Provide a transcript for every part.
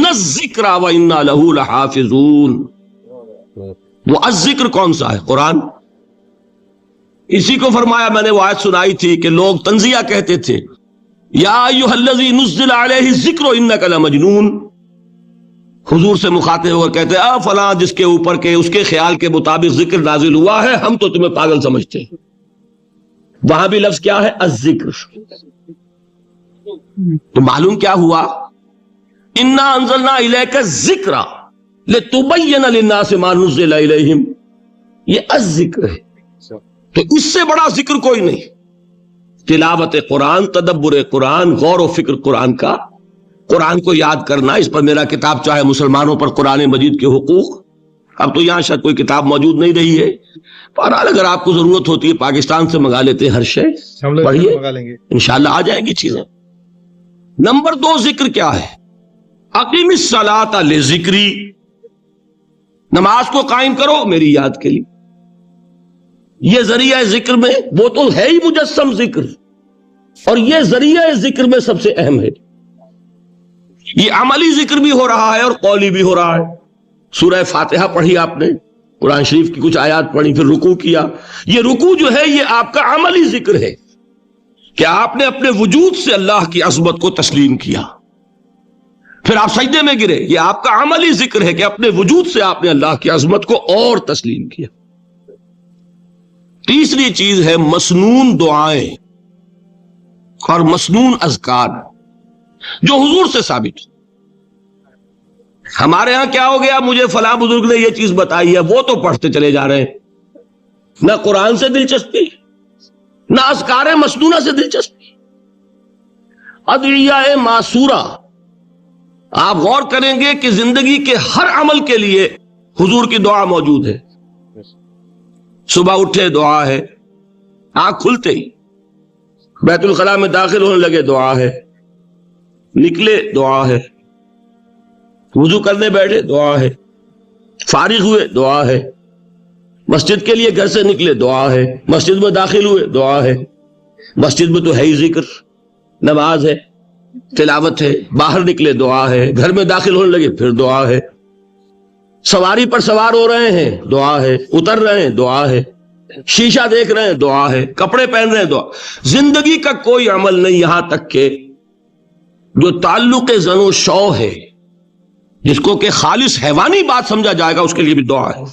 الذکر و انا لہ لحافظون. وہ الذکر کون سا ہے؟ قرآن. اسی کو فرمایا، میں نے وہ آیت سنائی تھی کہ لوگ تنزیہ کہتے تھے، یا ایھا الذی نزل علیہ الذکر انک لمجنون. حضور سے مخاطب ہو کر کہتے ہیں فلاں جس کے اوپر کے اس کے خیال کے مطابق ذکر نازل ہوا ہے، ہم تو تمہیں پاگل سمجھتے ہیں. وہاں بھی لفظ کیا ہے؟ الذکر. تو معلوم کیا ہوا؟ انا انزلنا الیک الذکر لتبین للناس ما نزل الیہم. یہ الذکر ہے. تو اس سے بڑا ذکر کوئی نہیں. تلاوت قرآن، تدبر قرآن، غور و فکر قرآن کا، قرآن کو یاد کرنا. اس پر میرا کتاب چاہے مسلمانوں پر قرآن مجید کے حقوق، اب تو یہاں شاید کوئی کتاب موجود نہیں رہی ہے، بہرحال اگر آپ کو ضرورت ہوتی ہے پاکستان سے منگا لیتے ہیں ہر شے، پڑھیے انشاءاللہ آ جائیں گی چیزیں. نمبر 2 ذکر کیا ہے؟ اقیم الصلاۃ لذکری. نماز کو قائم کرو میری یاد کے لیے. یہ ذریعہ ذکر میں وہ تو ہے ہی مجسم ذکر، اور یہ ذریعہ ذکر میں سب سے اہم ہے. یہ عملی ذکر بھی ہو رہا ہے اور قولی بھی ہو رہا ہے. سورہ فاتحہ پڑھی آپ نے، قرآن شریف کی کچھ آیات پڑھی، پھر رکوع کیا. یہ رکوع جو ہے یہ آپ کا عملی ذکر ہے کہ آپ نے اپنے وجود سے اللہ کی عظمت کو تسلیم کیا. پھر آپ سجدے میں گرے، یہ آپ کا عملی ذکر ہے کہ اپنے وجود سے آپ نے اللہ کی عظمت کو اور تسلیم کیا. تیسری چیز ہے مسنون دعائیں اور مسنون اذکار جو حضور سے ثابت. ہمارے ہاں کیا ہو گیا؟ مجھے فلاں بزرگ نے یہ چیز بتائی ہے، وہ تو پڑھتے چلے جا رہے ہیں. نہ قرآن سے دلچسپی، نہ اذکار مسنونہ سے دلچسپی. ادعیہ معصورہ، آپ غور کریں گے کہ زندگی کے ہر عمل کے لیے حضور کی دعا موجود ہے. صبح اٹھے دعا ہے، آنکھ کھلتے ہی بیت الخلاء میں داخل ہونے لگے دعا ہے، نکلے دعا ہے، وضو کرنے بیٹھے دعا ہے، فارغ ہوئے دعا ہے، مسجد کے لیے گھر سے نکلے دعا ہے، مسجد میں داخل ہوئے دعا ہے. مسجد میں تو ہے ہی ذکر، نماز ہے، تلاوت ہے. باہر نکلے دعا ہے، گھر میں داخل ہونے لگے پھر دعا ہے. سواری پر سوار ہو رہے ہیں دعا ہے، اتر رہے ہیں دعا ہے، شیشہ دیکھ رہے ہیں دعا ہے، کپڑے پہن رہے ہیں دعا. زندگی کا کوئی عمل نہیں یہاں تک کہ جو تعلق زن و شو ہے، جس کو کہ خالص حیوانی بات سمجھا جائے گا، اس کے لیے بھی دعا ہے.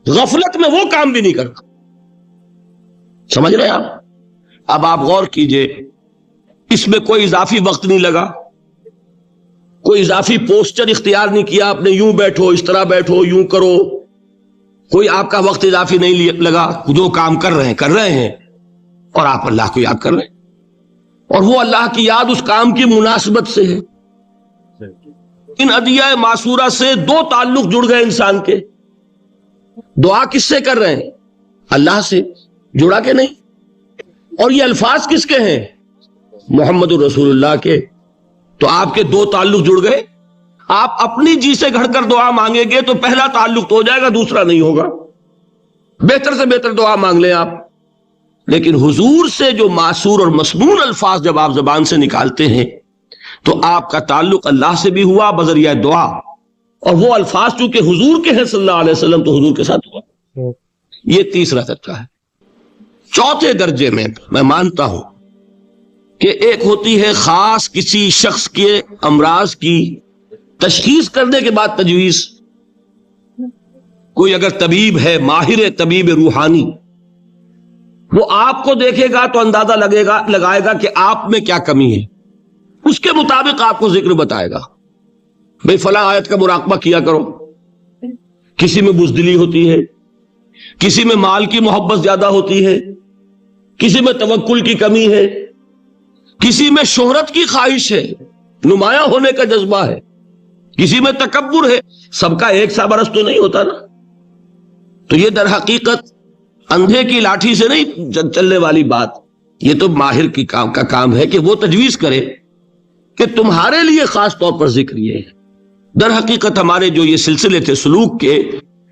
غفلت میں وہ کام بھی نہیں کرتا. سمجھ رہے ہیں آپ؟ اب آپ غور کیجئے، اس میں کوئی اضافی وقت نہیں لگا، کوئی اضافی پوسچر اختیار نہیں کیا آپ نے، یوں بیٹھو، اس طرح بیٹھو، یوں کرو. کوئی آپ کا وقت اضافی نہیں لگا. جو کام کر رہے ہیں اور آپ اللہ کو یاد کر رہے ہیں، اور وہ اللہ کی یاد اس کام کی مناسبت سے ہے. ان ادعیہ معصورہ سے 2 تعلق جڑ گئے انسان کے. دعا کس سے کر رہے ہیں؟ اللہ سے. جڑا کہ نہیں؟ اور یہ الفاظ کس کے ہیں؟ محمد الرسول اللہ کے. تو آپ کے 2 تعلق جڑ گئے. آپ اپنی جی سے گھڑ کر دعا مانگیں گے تو پہلا تعلق تو ہو جائے گا، دوسرا نہیں ہوگا. بہتر سے بہتر دعا مانگ لیں آپ. لیکن حضور سے جو معصور اور مسنون الفاظ جب آپ زبان سے نکالتے ہیں تو آپ کا تعلق اللہ سے بھی ہوا بذریعہ دعا، اور وہ الفاظ چونکہ حضور کے ہیں صلی اللہ علیہ وسلم تو حضور کے ساتھ ہوا. یہ تیسرا درجہ ہے. چوتھے درجے میں میں مانتا ہوں کہ ایک ہوتی ہے خاص کسی شخص کے امراض کی تشخیص کرنے کے بعد تجویز. کوئی اگر طبیب ہے، ماہر طبیب روحانی، وہ آپ کو دیکھے گا تو اندازہ لگائے گا کہ آپ میں کیا کمی ہے، اس کے مطابق آپ کو ذکر بتائے گا. بھئی فلاں آیت کا مراقبہ کیا کرو. کسی میں بزدلی ہوتی ہے، کسی میں مال کی محبت زیادہ ہوتی ہے، کسی میں توکل کی کمی ہے، کسی میں شہرت کی خواہش ہے، نمایاں ہونے کا جذبہ ہے، کسی میں تکبر ہے. سب کا ایک سا برس تو نہیں ہوتا نا. تو یہ در حقیقت اندھے کی لاٹھی سے نہیں چلنے والی بات. یہ تو ماہر کی کا کام ہے کہ وہ تجویز کرے کہ تمہارے لیے خاص طور پر ذکر یہ ہے. در حقیقت ہمارے جو یہ سلسلے تھے سلوک کے،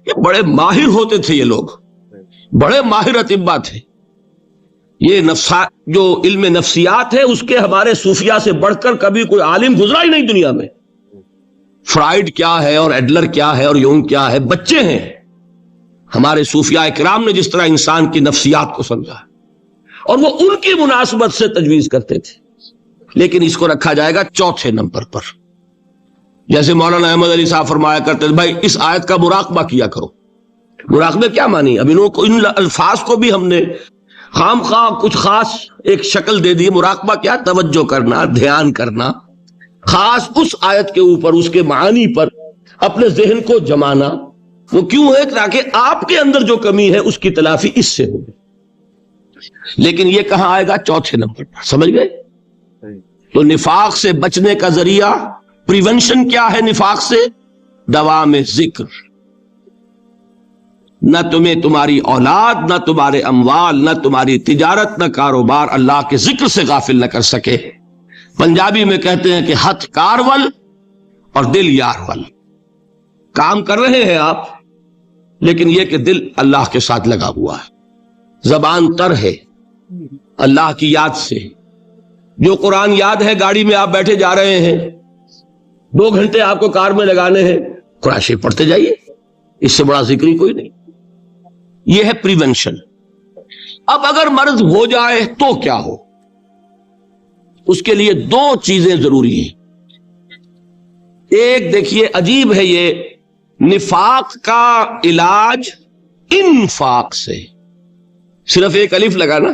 یہ بڑے ماہر ہوتے تھے، یہ لوگ بڑے ماہر اطباء تھے. یہ جو علم نفسیات ہے اس کے ہمارے صوفیاء سے بڑھ کر کبھی کوئی عالم گزرا ہی نہیں دنیا میں. فرائڈ کیا ہے اور ایڈلر کیا ہے اور یونگ کیا ہے، بچے ہیں. ہمارے صوفیاء کرام نے جس طرح انسان کی نفسیات کو سمجھا اور وہ ان کی مناسبت سے تجویز کرتے تھے. لیکن اس کو رکھا جائے گا چوتھے نمبر پر. جیسے مولانا احمد علی صاحب فرمایا کرتے تھے بھائی اس آیت کا مراقبہ کیا کرو. مراقبہ کیا مانی؟ اب ان الفاظ کو بھی ہم نے خام خواہ کچھ خاص ایک شکل دے دی. مراقبہ کیا؟ توجہ کرنا، دھیان کرنا، خاص اس آیت کے اوپر، اس کے معانی پر اپنے ذہن کو جمانا. وہ کیوں ہے؟ تاکہ آپ کے اندر جو کمی ہے اس کی تلافی اس سے ہوگی. لیکن یہ کہاں آئے گا؟ چوتھے نمبر پر. سمجھ گئے؟ تو نفاق سے بچنے کا ذریعہ، پریونشن کیا ہے نفاق سے؟ دوام ذکر. نہ تمہیں تمہاری اولاد، نہ تمہارے اموال، نہ تمہاری تجارت، نہ کاروبار اللہ کے ذکر سے غافل نہ کر سکے. پنجابی میں کہتے ہیں کہ ہتھ کارول اور دل یارول. کام کر رہے ہیں آپ، لیکن یہ کہ دل اللہ کے ساتھ لگا ہوا ہے، زبان تر ہے اللہ کی یاد سے. جو قرآن یاد ہے، گاڑی میں آپ بیٹھے جا رہے ہیں، 2 گھنٹے آپ کو کار میں لگانے ہیں، قرآن شریف پڑھتے جائیے. اس سے بڑا ذکر ہی کوئی نہیں. یہ ہے پریونشن. اب اگر مرض ہو جائے تو کیا ہو؟ اس کے لیے 2 چیزیں ضروری ہیں. ایک دیکھیے عجیب ہے، یہ نفاق کا علاج انفاق سے. صرف ایک الف لگانا.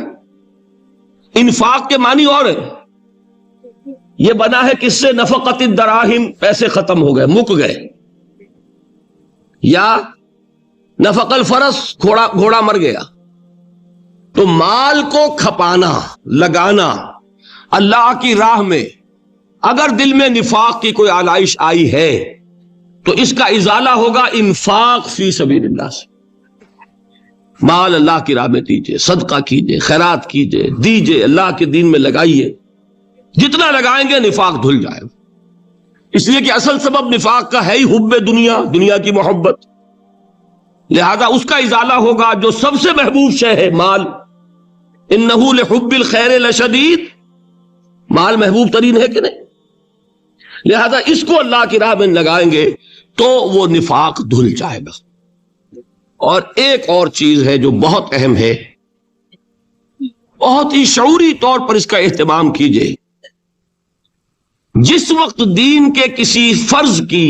انفاق کے معنی اور ہے. یہ بنا ہے کس سے؟ نفقت الدراہم، پیسے ختم ہو گئے، مک گئے. یا نفق الفرس، گھوڑا مر گیا. تو مال کو کھپانا، لگانا اللہ کی راہ میں. اگر دل میں نفاق کی کوئی آلائش آئی ہے تو اس کا ازالہ ہوگا انفاق فی سبیل اللہ سے. مال اللہ کی راہ میں دیجئے، صدقہ کیجئے، خیرات کیجئے، دیجئے، اللہ کے دین میں لگائیے. جتنا لگائیں گے نفاق دھل جائے گا. اس لیے کہ اصل سبب نفاق کا ہے ہی حب دنیا، دنیا کی محبت. لہذا اس کا ازالہ ہوگا جو سب سے محبوب شے ہے، مال. انہ لحب الخیر لشدید. مال محبوب ترین ہے کہ نہیں؟ لہذا اس کو اللہ کی راہ میں لگائیں گے تو وہ نفاق دھل جائے گا. اور ایک اور چیز ہے جو بہت اہم ہے، بہت ہی شعوری طور پر اس کا اہتمام کیجئے. جس وقت دین کے کسی فرض کی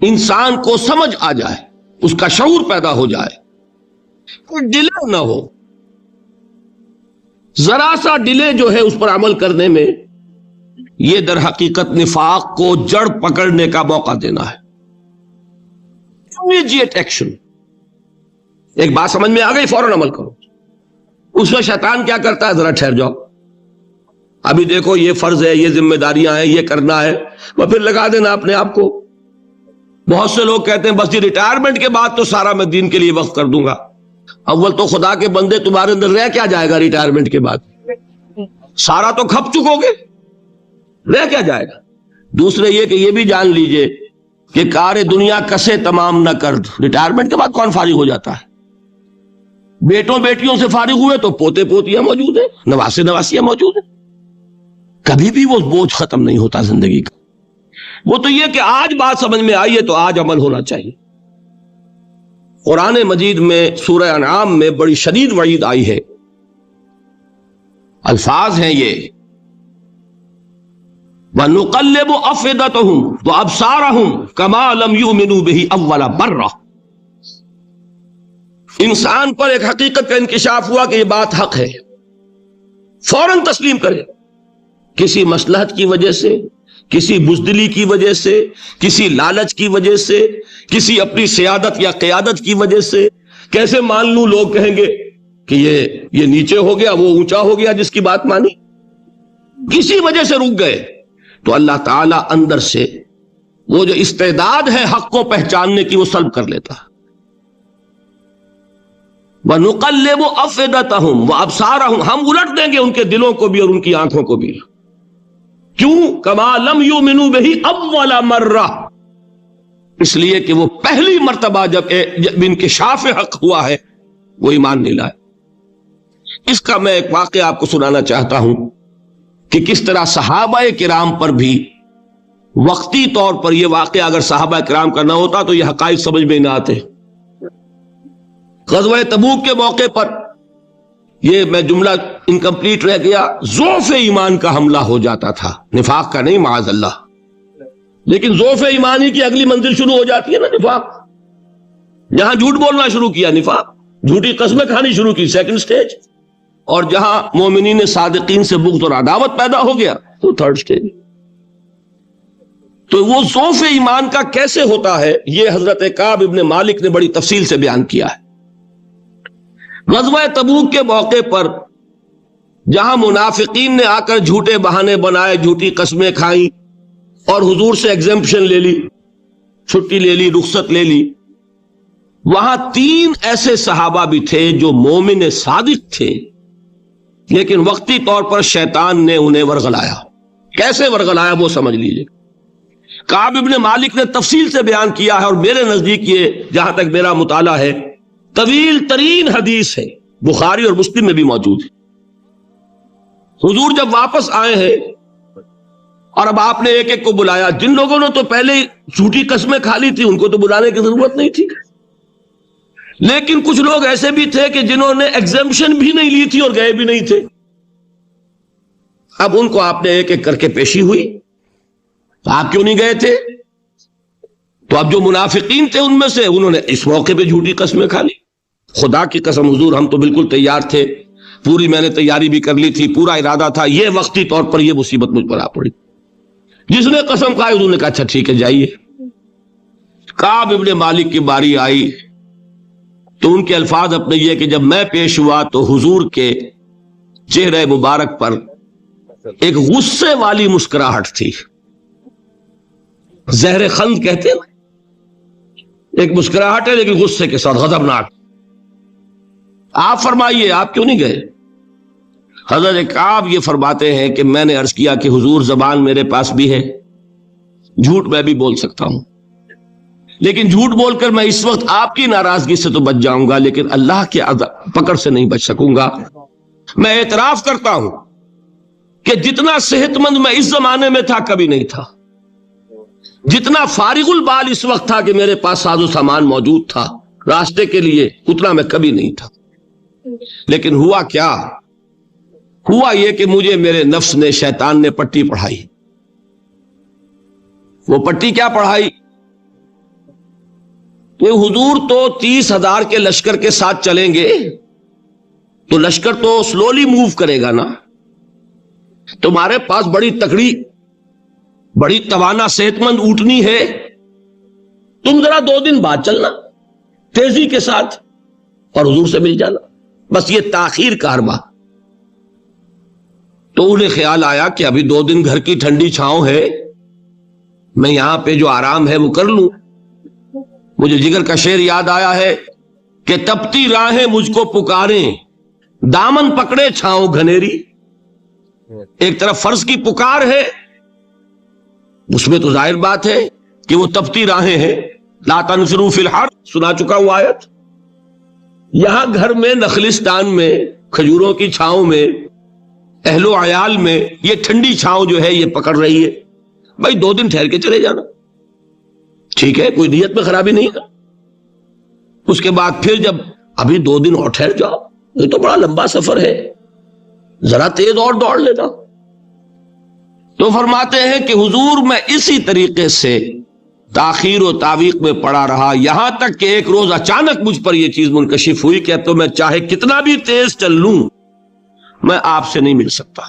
انسان کو سمجھ آ جائے، اس کا شعور پیدا ہو جائے، کوئی ڈیلے نہ ہو. ذرا سا ڈیلے جو ہے اس پر عمل کرنے میں، یہ در حقیقت نفاق کو جڑ پکڑنے کا موقع دینا ہے. Immediate action. ایک بات سمجھ میں آ گئی، فوراً عمل کرو. اس میں شیطان کیا کرتا ہے؟ ذرا ٹھہر جاؤ، ابھی دیکھو یہ فرض ہے، یہ ذمہ داریاں ہیں، یہ کرنا ہے، وہ پھر لگا دینا اپنے آپ کو. بہت سے لوگ کہتے ہیں بس یہ ریٹائرمنٹ کے بعد تو سارا میں دین کے لیے وقف کر دوں گا. اول تو خدا کے بندے تمہارے اندر رہ کیا جائے گا ریٹائرمنٹ کے بعد؟ سارا تو کھپ چکو گے، رہ کیا جائے گا؟ دوسرے یہ کہ یہ بھی جان لیجئے کہ کار دنیا کسے تمام نہ کر. ریٹائرمنٹ کے بعد کون فارغ ہو جاتا ہے؟ بیٹوں بیٹیوں سے فارغ ہوئے تو پوتے پوتیاں موجود ہیں، نواسے نواسیاں موجود ہیں. کبھی بھی وہ بوجھ ختم نہیں ہوتا زندگی کا. وہ تو یہ کہ آج بات سمجھ میں آئی ہے تو آج عمل ہونا چاہیے. قرآن مجید میں سورہ انعام میں بڑی شدید وعید آئی ہے. الفاظ ہیں یہ، وَنُقَلِّبُ أَفْئِدَتَهُمْ وَأَبْصَارَهُمْ كَمَا لَمْ يُؤْمِنُوا بِهِ أَوَّلَ مَرَّةٍ. انسان پر ایک حقیقت کا انکشاف ہوا کہ یہ بات حق ہے، فوراً تسلیم کرے. کسی مصلحت کی وجہ سے، کسی بزدلی کی وجہ سے، کسی لالچ کی وجہ سے، کسی اپنی سیادت یا قیادت کی وجہ سے. کیسے مان لوں؟ لوگ کہیں گے کہ یہ نیچے ہو گیا، وہ اونچا ہو گیا جس کی بات مانی. کسی وجہ سے رک گئے تو اللہ تعالیٰ اندر سے وہ جو استعداد ہے حق کو پہچاننے کی وہ سلب کر لیتا. وَنُقَلِّبُ أَفْئِدَتَهُمْ وَأَبْصَارَهُمْ. ہم الٹ دیں گے ان کے دلوں کو بھی اور ان کی آنکھوں کو بھی. کیوں؟ كَمَا لَمْ يُؤْمِنُوا بِهِ أَوَّلَ مَرَّةٍ. اس لیے کہ وہ پہلی مرتبہ جب انکشاف حق ہوا ہے وہ ایمان نہیں لائے. اس کا میں ایک واقعہ آپ کو سنانا چاہتا ہوں کہ کس طرح صحابہ کرام پر بھی وقتی طور پر یہ واقعہ اگر صحابہ کرام کا نہ ہوتا تو یہ حقائق سمجھ میں نہ آتے. غزوہ تبوک کے موقع پر یہ میں جملہ انکمپلیٹ رہ گیا، ضعف ایمان کا حملہ ہو جاتا تھا، نفاق کا نہیں معاذ اللہ، لیکن ضعف ایمانی کی اگلی منزل شروع ہو جاتی ہے نا نفاق. جہاں جھوٹ بولنا شروع کیا نفاق، جھوٹی قسمیں کھانی شروع کی سیکنڈ سٹیج، اور جہاں مومنین صادقین سے بغض اور عداوت پیدا ہو گیا وہ تھرڈ سٹیج. تو وہ ضعف ایمان کا کیسے ہوتا ہے یہ حضرت کعب ابن مالک نے بڑی تفصیل سے بیان کیا ہے. غزوہ تبوک کے موقع پر جہاں منافقین نے آ کر جھوٹے بہانے بنائے، جھوٹی قسمیں کھائیں اور حضور سے ایگزمپشن لے لی، چھٹی لے لی، رخصت لے لی، وہاں 3 ایسے صحابہ بھی تھے جو مومن صادق تھے، لیکن وقتی طور پر شیطان نے انہیں ورغلایا. کیسے ورغلایا وہ سمجھ لیجئے. کعب ابن مالک نے تفصیل سے بیان کیا ہے، اور میرے نزدیک یہ جہاں تک میرا مطالعہ ہے طویل ترین حدیث ہے، بخاری اور مسلم میں بھی موجود ہے. حضور جب واپس آئے ہیں اور اب آپ نے ایک ایک کو بلایا، جن لوگوں نے تو پہلے جھوٹی قسمیں کھا لی تھی ان کو تو بلانے کی ضرورت نہیں تھی، لیکن کچھ لوگ ایسے بھی تھے کہ جنہوں نے ایگزمپشن بھی نہیں لی تھی اور گئے بھی نہیں تھے. اب ان کو آپ نے ایک ایک کر کے پیشی ہوئی، آپ کیوں نہیں گئے تھے؟ تو اب جو منافقین تھے ان میں سے انہوں نے اس موقع پہ جھوٹی قسمیں کھا لی. خدا کی قسم حضور ہم تو بالکل تیار تھے، پوری میں نے تیاری بھی کر لی تھی، پورا ارادہ تھا، یہ وقتی طور پر یہ مصیبت مجھ پر آ پڑی. جس نے قسم کھائی حضور نے کہا اچھا ٹھیک ہے جائیے. کعب ابن مالک کی باری آئی تو ان کے الفاظ اپنے یہ کہ جب میں پیش ہوا تو حضور کے چہرے مبارک پر ایک غصے والی مسکراہٹ تھی. زہر خند کہتے ہیں، ایک مسکراہٹ ہے لیکن غصے کے ساتھ، غضبناک. آپ فرمائیے آپ کیوں نہیں گئے؟ حضرت کعب یہ فرماتے ہیں کہ میں نے عرض کیا کہ حضور زبان میرے پاس بھی ہے، جھوٹ میں بھی بول سکتا ہوں، لیکن جھوٹ بول کر میں اس وقت آپ کی ناراضگی سے تو بچ جاؤں گا لیکن اللہ کے پکڑ سے نہیں بچ سکوں گا. میں اعتراف کرتا ہوں کہ جتنا صحت مند میں اس زمانے میں تھا کبھی نہیں تھا، جتنا فارغ البال اس وقت تھا کہ میرے پاس ساز و سامان موجود تھا راستے کے لیے، اتنا میں کبھی نہیں تھا. لیکن ہوا کیا؟ ہوا یہ کہ مجھے میرے نفس نے، شیطان نے پٹی پڑھائی. وہ پٹی کیا پڑھائی کہ حضور تو 30,000 کے لشکر کے ساتھ چلیں گے تو لشکر تو سلولی موو کرے گا نا، تمہارے پاس بڑی تکڑی، بڑی توانا صحت مند اونٹنی ہے، تم ذرا 2 دن بعد چلنا تیزی کے ساتھ اور حضور سے مل جانا، بس یہ تاخیر کا حربہ. تو انہیں خیال آیا کہ ابھی 2 دن گھر کی ٹھنڈی چھاؤں ہے، میں یہاں پہ جو آرام ہے وہ کر لوں. مجھے جگر کا شعر یاد آیا ہے کہ تپتی راہیں مجھ کو پکاریں، دامن پکڑے چھاؤں گھنیری. ایک طرف فرض کی پکار ہے، اس میں تو ظاہر بات ہے کہ وہ تپتی راہیں ہیں. لا تنفروا فی الحر سنا چکا ہوں آیت. یہاں گھر میں نخلستان میں کھجوروں کی چھاؤں میں اہل و عیال میں یہ ٹھنڈی چھاؤں جو ہے یہ پکڑ رہی ہے، بھائی 2 دن ٹھہر کے چلے جانا، ٹھیک ہے، کوئی نیت میں خرابی نہیں ہے. اس کے بعد پھر جب ابھی 2 دن اور ٹھہر جاؤ، یہ تو بڑا لمبا سفر ہے، ذرا تیز اور دوڑ لینا. تو فرماتے ہیں کہ حضور میں اسی طریقے سے تاخیر و تعویق میں پڑا رہا، یہاں تک کہ ایک روز اچانک مجھ پر یہ چیز منکشف ہوئی کہ تو میں چاہے کتنا بھی تیز چل لوں میں آپ سے نہیں مل سکتا.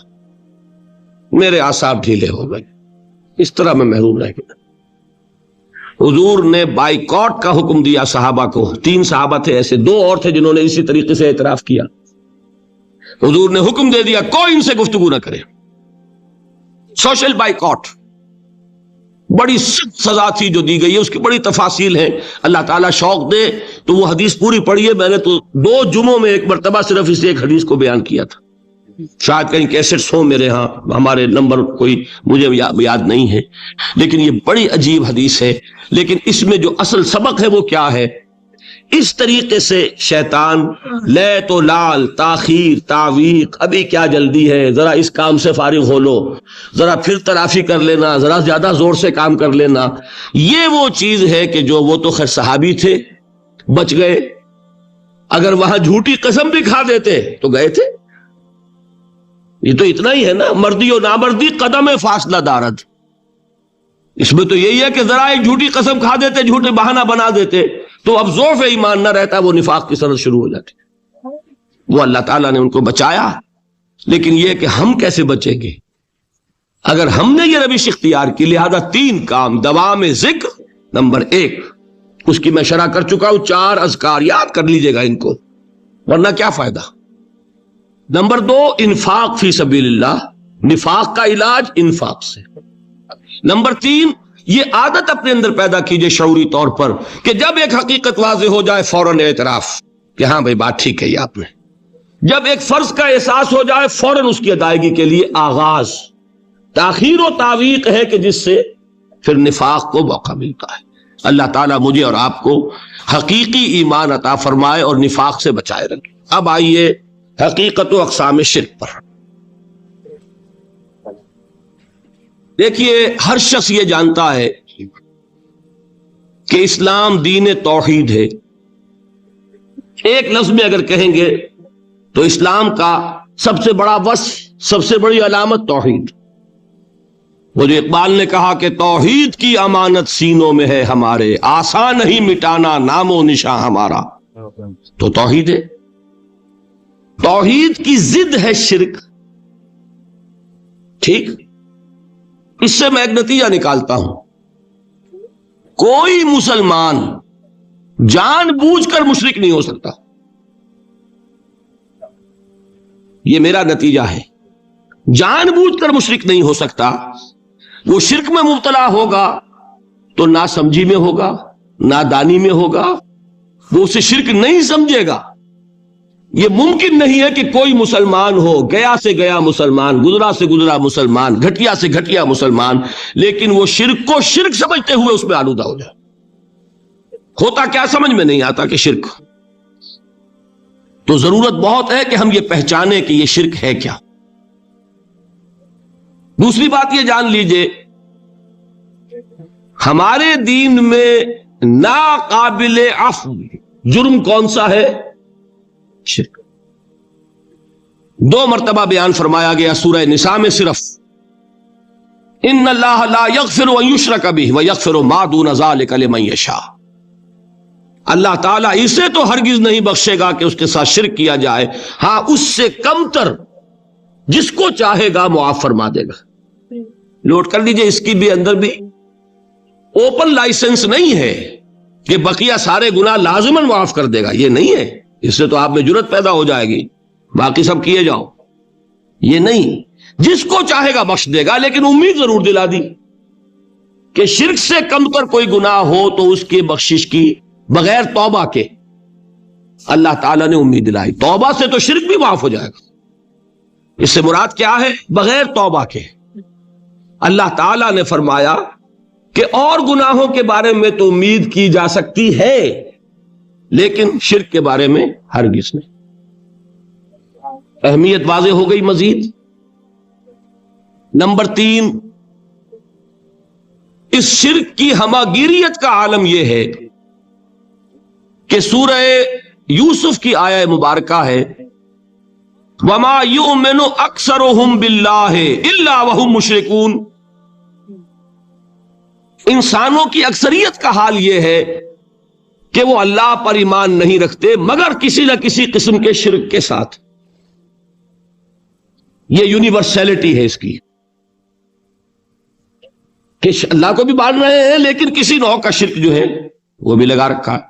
میرے اعصاب ڈھیلے ہو گئے، اس طرح میں محروم رہ گیا. حضور نے بائیکاٹ کا حکم دیا صحابہ کو. 3 صحابہ تھے ایسے، 2 اور تھے جنہوں نے اسی طریقے سے اعتراف کیا. حضور نے حکم دے دیا کوئی ان سے گفتگو نہ کرے، سوشل بائیکاٹ. بڑی سخت سزا تھی جو دی گئی ہے، اس کی بڑی تفاصیل ہیں، اللہ تعالیٰ شوق دے تو وہ حدیث پوری پڑھیے. میں نے تو 2 جمعوں میں ایک مرتبہ صرف اس ایک حدیث کو بیان کیا تھا. شاید کہیں کیسٹس ہوں میرے ہاں، ہمارے نمبر کوئی مجھے یاد نہیں ہے، لیکن یہ بڑی عجیب حدیث ہے. لیکن اس میں جو اصل سبق ہے وہ کیا ہے اس طریقے سے شیطان لے تو لال تاخیر تعویق، ابھی کیا جلدی ہے، ذرا اس کام سے فارغ ہو لو، ذرا پھر تلافی کر لینا، ذرا زیادہ زور سے کام کر لینا، یہ وہ چیز ہے کہ جو وہ تو خیر صحابی تھے بچ گئے، اگر وہاں جھوٹی قسم بھی کھا دیتے تو گئے تھے۔ یہ تو اتنا ہی ہے نا، مردی و نامردی قدم فاصلہ دارد، اس میں تو یہی ہے کہ ذرا ایک جھوٹی قسم کھا دیتے، جھوٹے بہانہ بنا دیتے تو اب ضعف ایمان نہ رہتا، وہ نفاق کی سرحد شروع ہو جاتی۔ وہ اللہ تعالیٰ نے ان کو بچایا، لیکن یہ کہ ہم کیسے بچیں گے اگر ہم نے یہ روش اختیار کی؟ لہذا 3 کام، دوام ذکر نمبر 1، اس کی میں شرح کر چکا ہوں، 4 اذکار یاد کر لیجئے گا ان کو، ورنہ کیا فائدہ۔ نمبر 2، انفاق فی سبیل اللہ، نفاق کا علاج انفاق سے۔ نمبر 3، یہ عادت اپنے اندر پیدا کیجئے شعوری طور پر کہ جب ایک حقیقت واضح ہو جائے فوراً اعتراف کہ ہاں بھائی بات ٹھیک ہے آپ نے، جب ایک فرض کا احساس ہو جائے فوراً اس کی ادائیگی کے لیے آغاز۔ تاخیر و تعویق ہے کہ جس سے پھر نفاق کو موقع ملتا ہے۔ اللہ تعالیٰ مجھے اور آپ کو حقیقی ایمان عطا فرمائے اور نفاق سے بچائے رکھے۔ اب آئیے حقیقت و اقسام شرک پر۔ دیکھیے، ہر شخص یہ جانتا ہے کہ اسلام دین توحید ہے۔ ایک لفظ میں اگر کہیں گے تو اسلام کا سب سے بڑا وصف، سب سے بڑی علامت توحید۔ وہ جو اقبال نے کہا کہ توحید کی امانت سینوں میں ہے ہمارے، آسان نہیں مٹانا نام و نشاں ہمارا، تو توحید ہے۔ توحید کی ضد ہے شرک، ٹھیک؟ اس سے میں ایک نتیجہ نکالتا ہوں، کوئی مسلمان جان بوجھ کر مشرک نہیں ہو سکتا، یہ میرا نتیجہ ہے۔ جان بوجھ کر مشرک نہیں ہو سکتا، وہ شرک میں مبتلا ہوگا تو ناسمجھی میں ہوگا، نادانی میں ہوگا، وہ اسے شرک نہیں سمجھے گا۔ یہ ممکن نہیں ہے کہ کوئی مسلمان ہو، گیا سے گیا مسلمان، گزرا سے گزرا مسلمان، گھٹیا سے گھٹیا مسلمان، لیکن وہ شرک کو شرک سمجھتے ہوئے اس میں آلودہ ہو جائے۔ ہوتا کیا سمجھ میں نہیں آتا کہ شرک، تو ضرورت بہت ہے کہ ہم یہ پہچانیں کہ یہ شرک ہے کیا۔ دوسری بات یہ جان لیجئے، ہمارے دین میں ناقابل عفو جرم کون سا ہے؟ شرک۔ 2 مرتبہ بیان فرمایا گیا سورہ نساء میں صرف، ان اللہ لا یغفر ان یشرک بہ ویغفر ما دون ذلک لمن یشاء۔ اللہ تعالیٰ اسے تو ہرگز نہیں بخشے گا کہ اس کے ساتھ شرک کیا جائے، ہاں اس سے کم تر جس کو چاہے گا معاف فرما دے گا۔ نوٹ کر لیجئے، اس کی بھی اندر بھی اوپن لائسنس نہیں ہے کہ بقیہ سارے گناہ لازماً معاف کر دے گا، یہ نہیں ہے۔ اس سے تو آپ میں جرت پیدا ہو جائے گی، باقی سب کیے جاؤ، یہ نہیں، جس کو چاہے گا بخش دے گا، لیکن امید ضرور دلا دی کہ شرک سے کم تر کوئی گناہ ہو تو اس کی بخشش کی بغیر توبہ کے اللہ تعالیٰ نے امید دلائی۔ توبہ سے تو شرک بھی معاف ہو جائے گا، اس سے مراد کیا ہے؟ بغیر توبہ کے۔ اللہ تعالیٰ نے فرمایا کہ اور گناہوں کے بارے میں تو امید کی جا سکتی ہے، لیکن شرک کے بارے میں ہرگز نہیں۔ اہمیت واضح ہو گئی مزید۔ نمبر 3، اس شرک کی ہماگیریت کا عالم یہ ہے کہ سورہ یوسف کی آیہ مبارکہ ہے، وَمَا يُؤْمِنُ أَكْثَرُهُمْ بِاللَّهِ إِلَّا وَهُمْ مُشْرِكُونَ۔ انسانوں کی اکثریت کا حال یہ ہے کہ وہ اللہ پر ایمان نہیں رکھتے مگر کسی نہ کسی قسم کے شرک کے ساتھ۔ یہ یونیورسلٹی ہے اس کی کہ اللہ کو بھی مان رہے ہیں لیکن کسی نوع کا شرک جو ہے وہ بھی لگا رکھا ہے۔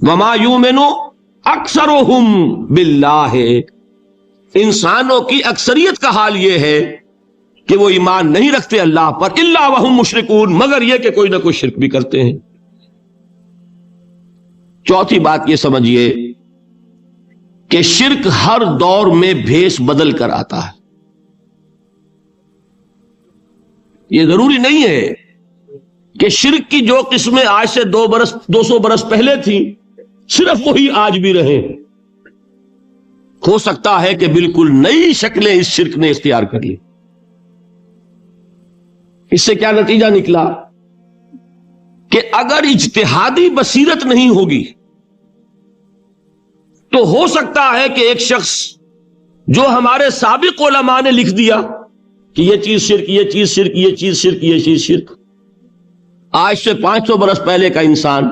وَمَا يُؤْمِنُ أَكْثَرُهُمْ بِاللَّهِ، انسانوں کی اکثریت کا حال یہ ہے کہ وہ ایمان نہیں رکھتے اللہ پر، الا وہم مشرکون، مگر یہ کہ کوئی نہ کوئی شرک بھی کرتے ہیں۔ چوتھی بات یہ سمجھیے کہ شرک ہر دور میں بھیس بدل کر آتا ہے۔ یہ ضروری نہیں ہے کہ شرک کی جو قسمیں آج سے 200 برس پہلے تھیں صرف وہی آج بھی رہے. ہو سکتا ہے کہ بالکل نئی شکلیں اس شرک نے اختیار کر لی. اس سے کیا نتیجہ نکلا کہ اگر اجتہادی بصیرت نہیں ہوگی تو ہو سکتا ہے کہ ایک شخص جو ہمارے سابق علماء نے لکھ دیا کہ یہ چیز شرک، یہ چیز شرک، یہ چیز شرک، یہ چیز شرک، آج سے 500 برس پہلے کا انسان،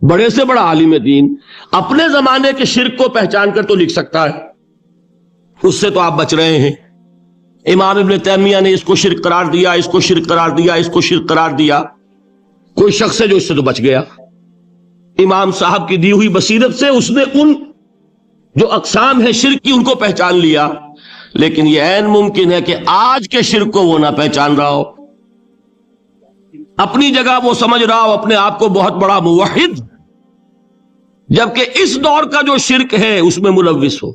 بڑے سے بڑا عالم دین، اپنے زمانے کے شرک کو پہچان کر تو لکھ سکتا ہے. اس سے تو آپ بچ رہے ہیں. امام ابن تیمیہ نے اس کو شرک قرار دیا، اس کو شرک قرار دیا، اس کو شرک قرار دیا. کوئی شخص ہے جو اس سے تو بچ گیا. امام صاحب کی دی ہوئی بصیرت سے اس نے ان جو اقسام ہے شرک کی ان کو پہچان لیا. لیکن یہ عین ممکن ہے کہ آج کے شرک کو وہ نہ پہچان رہا ہو. اپنی جگہ وہ سمجھ رہا ہو اپنے آپ کو بہت بڑا موحد، جبکہ اس دور کا جو شرک ہے اس میں ملوث ہو.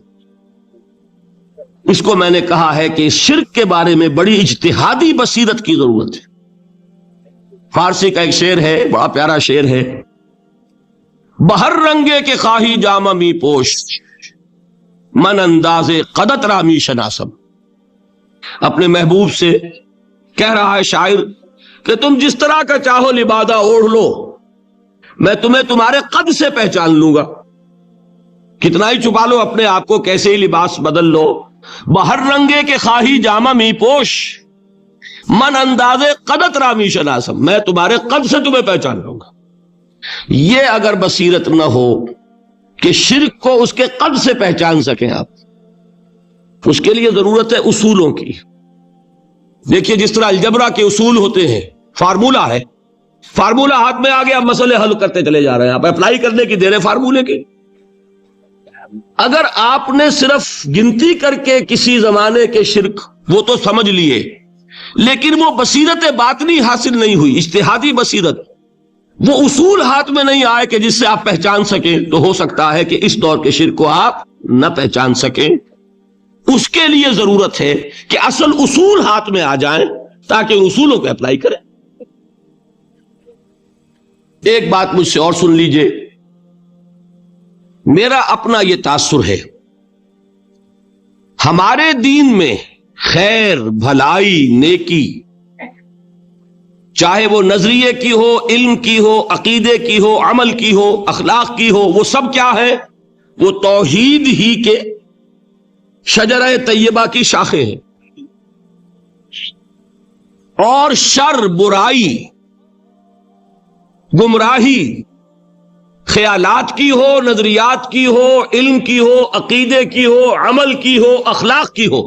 اس کو میں نے کہا ہے کہ اس شرک کے بارے میں بڑی اجتہادی بصیرت کی ضرورت ہے. فارسی کا ایک شعر ہے، بڑا پیارا شعر ہے: بہر رنگے کے خواہی جامہ می پوش، من انداز قدت رامی شناسم. اپنے محبوب سے کہہ رہا ہے شاعر کہ تم جس طرح کا چاہو لبادہ اوڑھ لو، میں تمہیں تمہارے قد سے پہچان لوں گا. کتنا ہی چھپا لو اپنے آپ کو، کیسے ہی لباس بدل لو، بہر رنگے کے خواہی جامہ می پوش، من انداز قدت رامی شناسم، میں تمہارے قد سے تمہیں پہچان لوں گا. یہ اگر بصیرت نہ ہو کہ شرک کو اس کے قد سے پہچان سکیں آپ، اس کے لیے ضرورت ہے اصولوں کی. دیکھیے جس طرح الجبرا کے اصول ہوتے ہیں، فارمولا ہے، فارمولا ہاتھ میں آ گیا، آپ مسئلے حل کرتے چلے جا رہے ہیں، آپ اپلائی کرنے کی دیر ہے فارمولے کے. اگر آپ نے صرف گنتی کر کے کسی زمانے کے شرک وہ تو سمجھ لیے، لیکن وہ بصیرت باطنی حاصل نہیں ہوئی، اجتہادی بصیرت، وہ اصول ہاتھ میں نہیں آئے کہ جس سے آپ پہچان سکیں، تو ہو سکتا ہے کہ اس دور کے شرک کو آپ نہ پہچان سکیں. اس کے لیے ضرورت ہے کہ اصل اصول ہاتھ میں آ جائیں تاکہ ان اصولوں کو اپلائی کریں. ایک بات مجھ سے اور سن لیجئے، میرا اپنا یہ تاثر ہے، ہمارے دین میں خیر، بھلائی، نیکی، چاہے وہ نظریے کی ہو، علم کی ہو، عقیدے کی ہو، عمل کی ہو، اخلاق کی ہو، وہ سب کیا ہے؟ وہ توحید ہی کے شجرہ طیبہ کی شاخیں ہیں. اور شر، برائی، گمراہی، خیالات کی ہو، نظریات کی ہو، علم کی ہو، عقیدے کی ہو، عمل کی ہو، اخلاق کی ہو،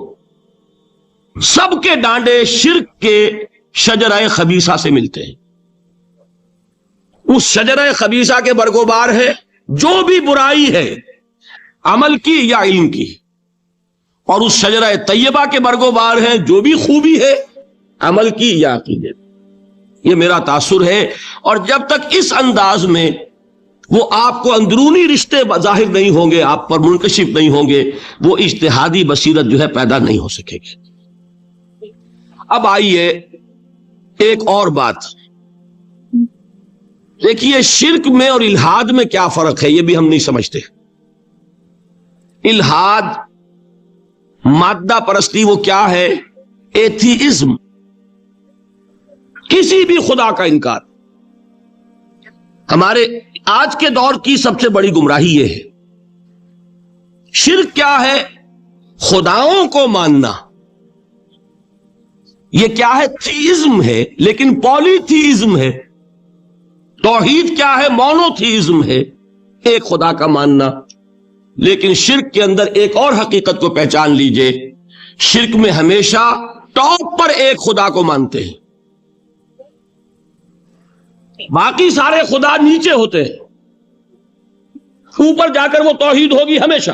سب کے ڈانڈے شرک کے شجرہ خبیثہ سے ملتے ہیں. اس شجرہ خبیثہ کے برگوبار ہے جو بھی برائی ہے، عمل کی یا علم کی، اور اس شجرہ طیبہ کے برگوبار ہے جو بھی خوبی ہے، عمل کی یا عقیدے. یہ میرا تاثر ہے. اور جب تک اس انداز میں وہ آپ کو اندرونی رشتے ظاہر نہیں ہوں گے، آپ پر منکشف نہیں ہوں گے، وہ اجتہادی بصیرت جو ہے پیدا نہیں ہو سکے گی. اب آئیے ایک اور بات دیکھیے، شرک میں اور الحاد میں کیا فرق ہے، یہ بھی ہم نہیں سمجھتے. الحاد، مادہ پرستی، وہ کیا ہے؟ ایتھیزم، کسی بھی خدا کا انکار. ہمارے آج کے دور کی سب سے بڑی گمراہی یہ ہے. شرک کیا ہے؟ خداؤں کو ماننا. یہ کیا ہے؟ تھیزم ہے، لیکن پولی تھیزم ہے. توحید کیا ہے؟ مونو تھیزم ہے، ایک خدا کا ماننا. لیکن شرک کے اندر ایک اور حقیقت کو پہچان لیجئے، شرک میں ہمیشہ ٹاپ پر ایک خدا کو مانتے ہیں، باقی سارے خدا نیچے ہوتے ہیں. اوپر جا کر وہ توحید ہوگی ہمیشہ.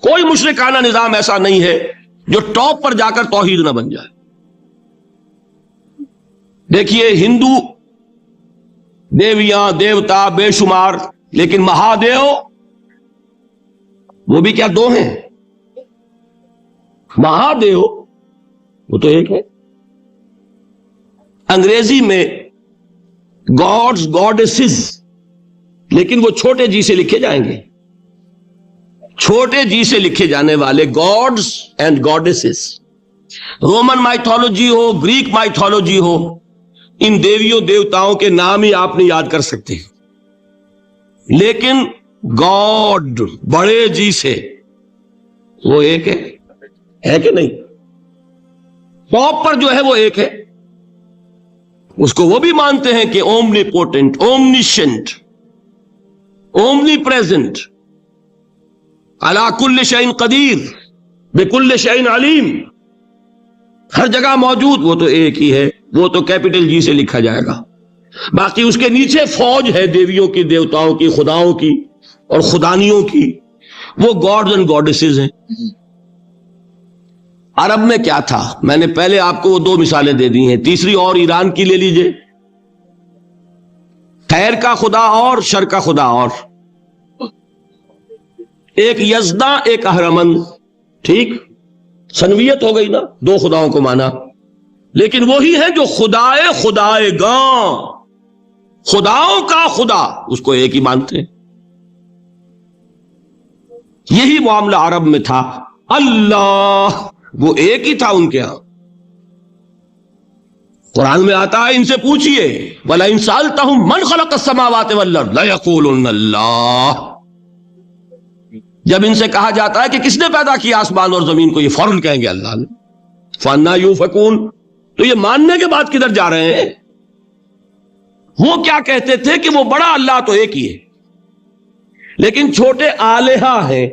کوئی مشرکانہ نظام ایسا نہیں ہے جو ٹاپ پر جا کر توحید نہ بن جائے. دیکھیے ہندو دیویاں، دیوتا بے شمار، لیکن مہادیو وہ بھی کیا دو ہیں؟ مہادیو وہ تو ایک ہے. انگریزی میں گاڈز، گاڈیسز، لیکن وہ چھوٹے جی سے لکھے جائیں گے. چھوٹے جی سے لکھے جانے والے gods and goddesses, Roman mythology ہو، گریک مائتھولوجی ہو، ان دیویوں دیوتاؤں کے نام ہی آپ نہیں یاد کر سکتے، لیکن گاڈ بڑے جی سے وہ ایک ہے کہ نہیں؟ ٹاپ پر جو ہے وہ ایک ہے، اس کو وہ بھی مانتے ہیں کہ اومنی پوٹنٹ، اومنیشنٹ، اومنی پریزنٹ، علی کل شیء قدیر، بکل شیء علیم، ہر جگہ موجود، وہ تو ایک ہی ہے، وہ تو کیپٹل جی سے لکھا جائے گا. باقی اس کے نیچے فوج ہے دیویوں کی، دیوتاؤں کی، خداؤں کی اور خدانیوں کی، وہ گاڈز اینڈ گاڈیسز ہیں. عرب میں کیا تھا؟ میں نے پہلے آپ کو وہ دو مثالیں دے دی ہیں، تیسری اور ایران کی لے لیجئے. خیر کا خدا اور شر کا خدا اور، ایک یزداں ایک اہرمن، ٹھیک، سنویت ہو گئی نا، دو خداؤں کو مانا، لیکن وہی ہے جو خدائے خدائے گاں، خداؤں کا خدا، اس کو ایک ہی مانتے ہیں. یہی معاملہ عرب میں تھا. اللہ وہ ایک ہی تھا ان کے ہاں. قرآن میں آتا ہے ان سے پوچھئے وَلَئِن سَأَلْتَهُم مَّنْ خَلَقَ السَّمَاوَاتِ وَالْأَرْضَ لَيَقُولُنَّ اللَّهُ. جب ان سے کہا جاتا ہے کہ کس نے پیدا کیا آسمان اور زمین کو، یہ فوراً کہیں گے اللہ نے. فَأَنَّىٰ يُؤْفَكُونَ. تو یہ ماننے کے بعد کدھر جا رہے ہیں؟ وہ کیا کہتے تھے کہ وہ بڑا اللہ تو ایک ہی ہے، لیکن چھوٹے آلہہ ہیں.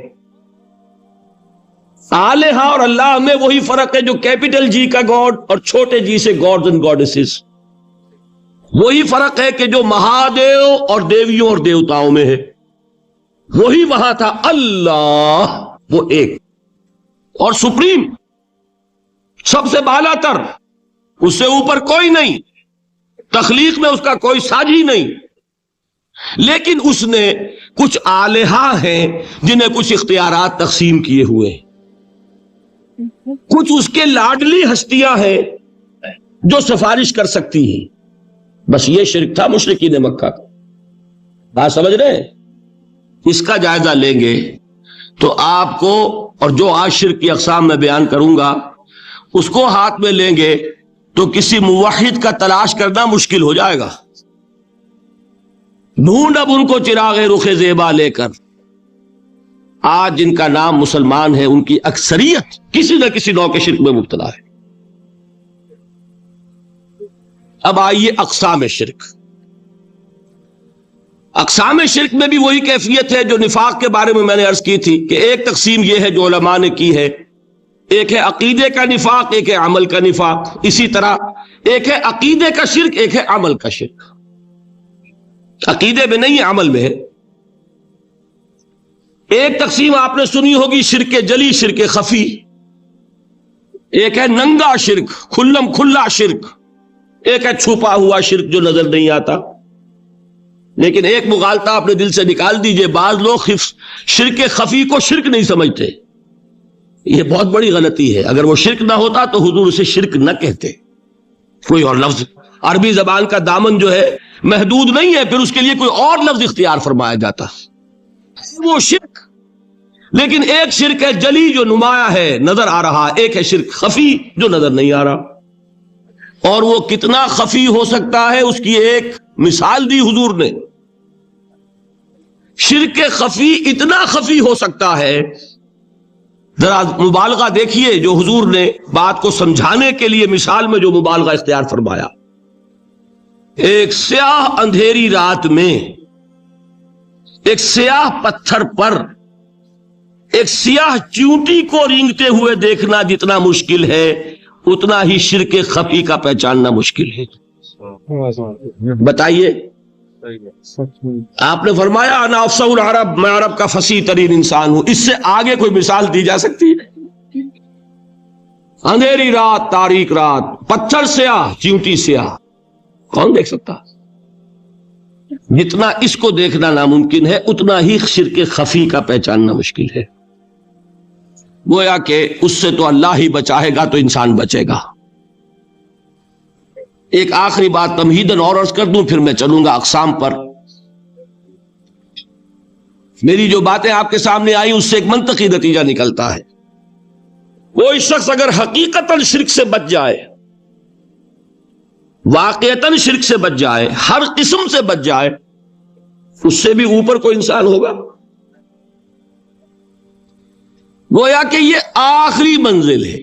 آلہہ اور اللہ میں وہی فرق ہے جو کیپٹل جی کا گاڈ اور چھوٹے جی سے گاڈز اینڈ گاڈیسز. وہی فرق ہے کہ جو مہادیو اور دیویوں اور دیوتاؤں میں ہے، وہی وہاں تھا. اللہ وہ ایک اور سپریم، سب سے بالا تر، اس سے اوپر کوئی نہیں، تخلیق میں اس کا کوئی ساجی نہیں. لیکن اس نے کچھ آلہہ ہیں جنہیں کچھ اختیارات تقسیم کیے ہوئے ہیں، کچھ اس کے لاڈلی ہستیاں ہیں جو سفارش کر سکتی ہیں. بس یہ شرک تھا مشرکین مکہ کا. بات سمجھ رہے ہیں؟ اس کا جائزہ لیں گے تو آپ کو، اور جو آج شرک کی اقسام میں بیان کروں گا اس کو ہاتھ میں لیں گے تو کسی موحد کا تلاش کرنا مشکل ہو جائے گا. ڈھونڈ اب ان کو چراغ رخ زیبا لے کر. آج جن کا نام مسلمان ہے ان کی اکثریت کسی نہ کسی نوع کے شرک میں مبتلا ہے. اب آئیے اقسام شرک. اقسام شرک میں بھی وہی کیفیت ہے جو نفاق کے بارے میں میں نے عرض کی تھی کہ ایک تقسیم یہ ہے جو علماء نے کی ہے، ایک ہے عقیدے کا نفاق، ایک ہے عمل کا نفاق. اسی طرح ایک ہے عقیدے کا شرک، ایک ہے عمل کا شرک. عقیدے میں نہیں ہے، عمل میں ہے. ایک تقسیم آپ نے سنی ہوگی شرک جلی، شرک خفی. ایک ہے ننگا شرک، کھلم کھلا شرک. ایک ہے چھپا ہوا شرک جو نظر نہیں آتا. لیکن ایک مغالطہ اپنے دل سے نکال دیجئے، بعض لوگ شرک خفی کو شرک نہیں سمجھتے. یہ بہت بڑی غلطی ہے. اگر وہ شرک نہ ہوتا تو حضور اسے شرک نہ کہتے. کوئی اور لفظ، عربی زبان کا دامن جو ہے محدود نہیں ہے، پھر اس کے لیے کوئی اور لفظ اختیار فرمایا جاتا. وہ شرک. لیکن ایک شرک ہے جلی جو نمایاں ہے، نظر آ رہا، ایک ہے شرک خفی جو نظر نہیں آ رہا. اور وہ کتنا خفی ہو سکتا ہے اس کی ایک مثال دی حضور نے. شرک خفی اتنا خفی ہو سکتا ہے، ذرا مبالغہ دیکھیے جو حضور نے بات کو سمجھانے کے لیے مثال میں جو مبالغہ اختیار فرمایا. ایک سیاہ اندھیری رات میں ایک سیاہ پتھر پر ایک سیاہ چیونٹی کو رینگتے ہوئے دیکھنا جتنا مشکل ہے، اتنا ہی شرک خفی کا پہچاننا مشکل ہے. بتائیے. آپ نے فرمایا انا افصح العرب، میں عرب کا فصیح ترین انسان ہوں. اس سے آگے کوئی مثال دی جا سکتی ہے؟ اندھیری رات، تاریک رات، پتھر سیاہ، چیونٹی سیاہ، کون دیکھ سکتا؟ جتنا اس کو دیکھنا ناممکن ہے اتنا ہی شرک خفی کا پہچاننا مشکل ہے. گویا کہ اس سے تو اللہ ہی بچائے گا تو انسان بچے گا. ایک آخری بات تمہیداً اور عرض کر دوں، پھر میں چلوں گا اقسام پر. میری جو باتیں آپ کے سامنے آئی اس سے ایک منطقی نتیجہ نکلتا ہے، کوئی شخص اگر حقیقتاً شرک سے بچ جائے، واقعتاً شرک سے بچ جائے، ہر قسم سے بچ جائے، اس سے بھی اوپر کوئی انسان ہوگا؟ گویا کہ یہ آخری منزل ہے،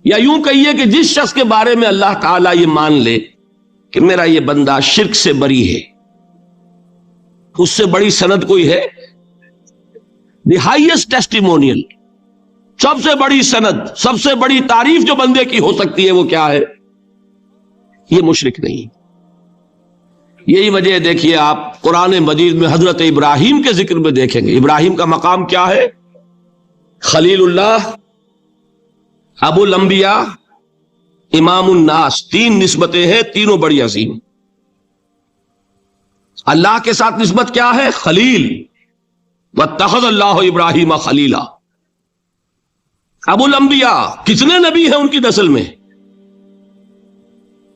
یا یوں کہیے کہ جس شخص کے بارے میں اللہ تعالیٰ یہ مان لے کہ میرا یہ بندہ شرک سے بری ہے، اس سے بڑی سند کوئی ہے؟ دی ہائیسٹ ٹیسٹیمونیل، سب سے بڑی سند، سب سے بڑی تعریف جو بندے کی ہو سکتی ہے وہ کیا ہے؟ یہ مشرک نہیں۔ یہی وجہ ہے، دیکھیے آپ قرآن مجید میں حضرت ابراہیم کے ذکر میں دیکھیں گے، ابراہیم کا مقام کیا ہے؟ خلیل اللہ، ابو الانبیاء، امام الناس، تین نسبتیں ہیں، تینوں بڑی عظیم۔ اللہ کے ساتھ نسبت کیا ہے؟ خلیل، واتخذ اللہ ابراہیم خلیلا۔ ابو الانبیاء، کتنے نبی ہیں ان کی نسل میں؟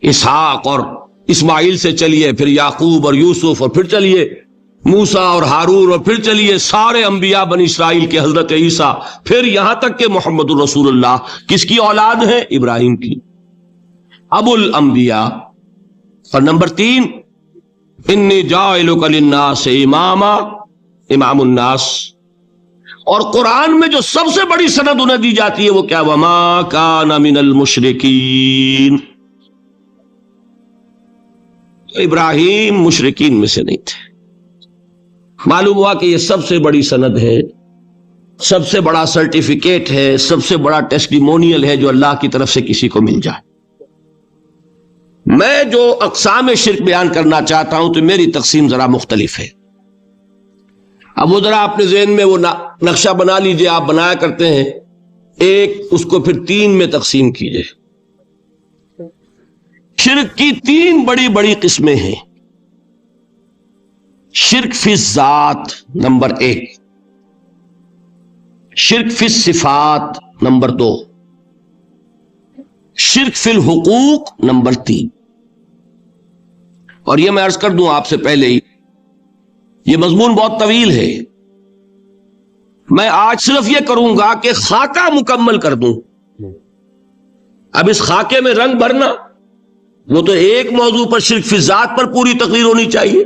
اسحاق اور اسماعیل سے چلیے، پھر یعقوب اور یوسف، اور پھر چلیے موسیٰ اور ہارون، اور پھر چلیے سارے انبیاء بنی اسرائیل کے، حضرت عیسیٰ، پھر یہاں تک کہ محمد الرسول اللہ کس کی اولاد ہے؟ ابراہیم کی، ابو الانبیاء۔ اور نمبر 3، انی جاعلک للناس اماما، امام الناس۔ اور قرآن میں جو سب سے بڑی سند انہیں دی جاتی ہے وہ کیا؟ وما کان من المشرکین۔ ابراہیم مشرکین میں سے نہیں تھے۔ معلوم ہوا کہ یہ سب سے بڑی سند ہے، سب سے بڑا سرٹیفکیٹ ہے، سب سے بڑا ٹیسٹیمونیل ہے جو اللہ کی طرف سے کسی کو مل جائے۔ میں جو اقسام شرک بیان کرنا چاہتا ہوں تو میری تقسیم ذرا مختلف ہے۔ اب وہ ذرا اپنے ذہن میں وہ نقشہ بنا لیجئے، آپ بنایا کرتے ہیں ایک، اس کو پھر 3 میں تقسیم کیجئے۔ شرک کی 3 بڑی بڑی قسمیں ہیں۔ شرک فی الذات نمبر 1، شرک فی الصفات نمبر 2، شرک فی الحقوق نمبر 3۔ اور یہ میں عرض کر دوں آپ سے پہلے ہی، یہ مضمون بہت طویل ہے، میں آج صرف یہ کروں گا کہ خاکہ مکمل کر دوں۔ اب اس خاکے میں رنگ بھرنا، وہ تو ایک موضوع پر شرک فی الذات پر پوری تقریر ہونی چاہیے،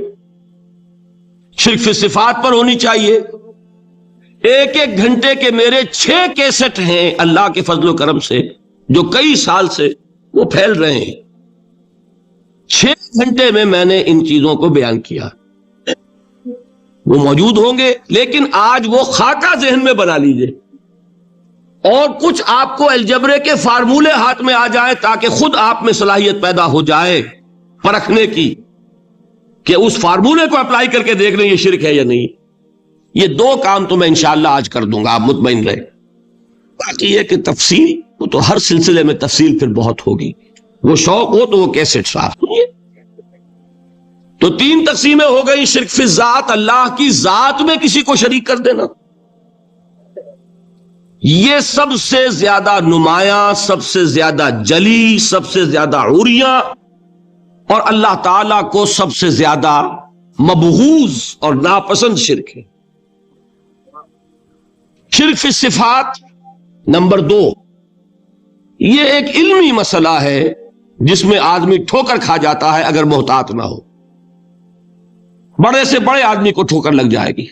شرک فی صفات پر ہونی چاہیے۔ ایک ایک گھنٹے کے میرے 6 کیسٹ ہیں اللہ کے فضل و کرم سے، جو کئی سال سے وہ پھیل رہے ہیں۔ 6 گھنٹے میں میں نے ان چیزوں کو بیان کیا، وہ موجود ہوں گے، لیکن آج وہ خاکہ ذہن میں بنا لیجئے، اور کچھ آپ کو الجبرے کے فارمولے ہاتھ میں آ جائے تاکہ خود آپ میں صلاحیت پیدا ہو جائے پرکھنے کی کہ اس فارمولے کو اپلائی کر کے دیکھ لیں یہ شرک ہے یا نہیں۔ یہ 2 کام تو میں انشاءاللہ آج کر دوں گا، آپ مطمئن رہے۔ باقی یہ کہ تفصیل، وہ تو ہر سلسلے میں تفصیل پھر بہت ہوگی، وہ شوق ہو تو وہ کیسٹ صاف سنیے۔ تو 3 تقسیمیں ہو گئی۔ شرک فی الذات، اللہ کی ذات میں کسی کو شریک کر دینا، یہ سب سے زیادہ نمایاں، سب سے زیادہ جلی، سب سے زیادہ عریاں، اور اللہ تعالیٰ کو سب سے زیادہ مبغوض اور ناپسند شرک ہے۔ شرک فی الصفات نمبر 2، یہ ایک علمی مسئلہ ہے جس میں آدمی ٹھوکر کھا جاتا ہے اگر محتاط نہ ہو۔ بڑے سے بڑے آدمی کو ٹھوکر لگ جائے گی،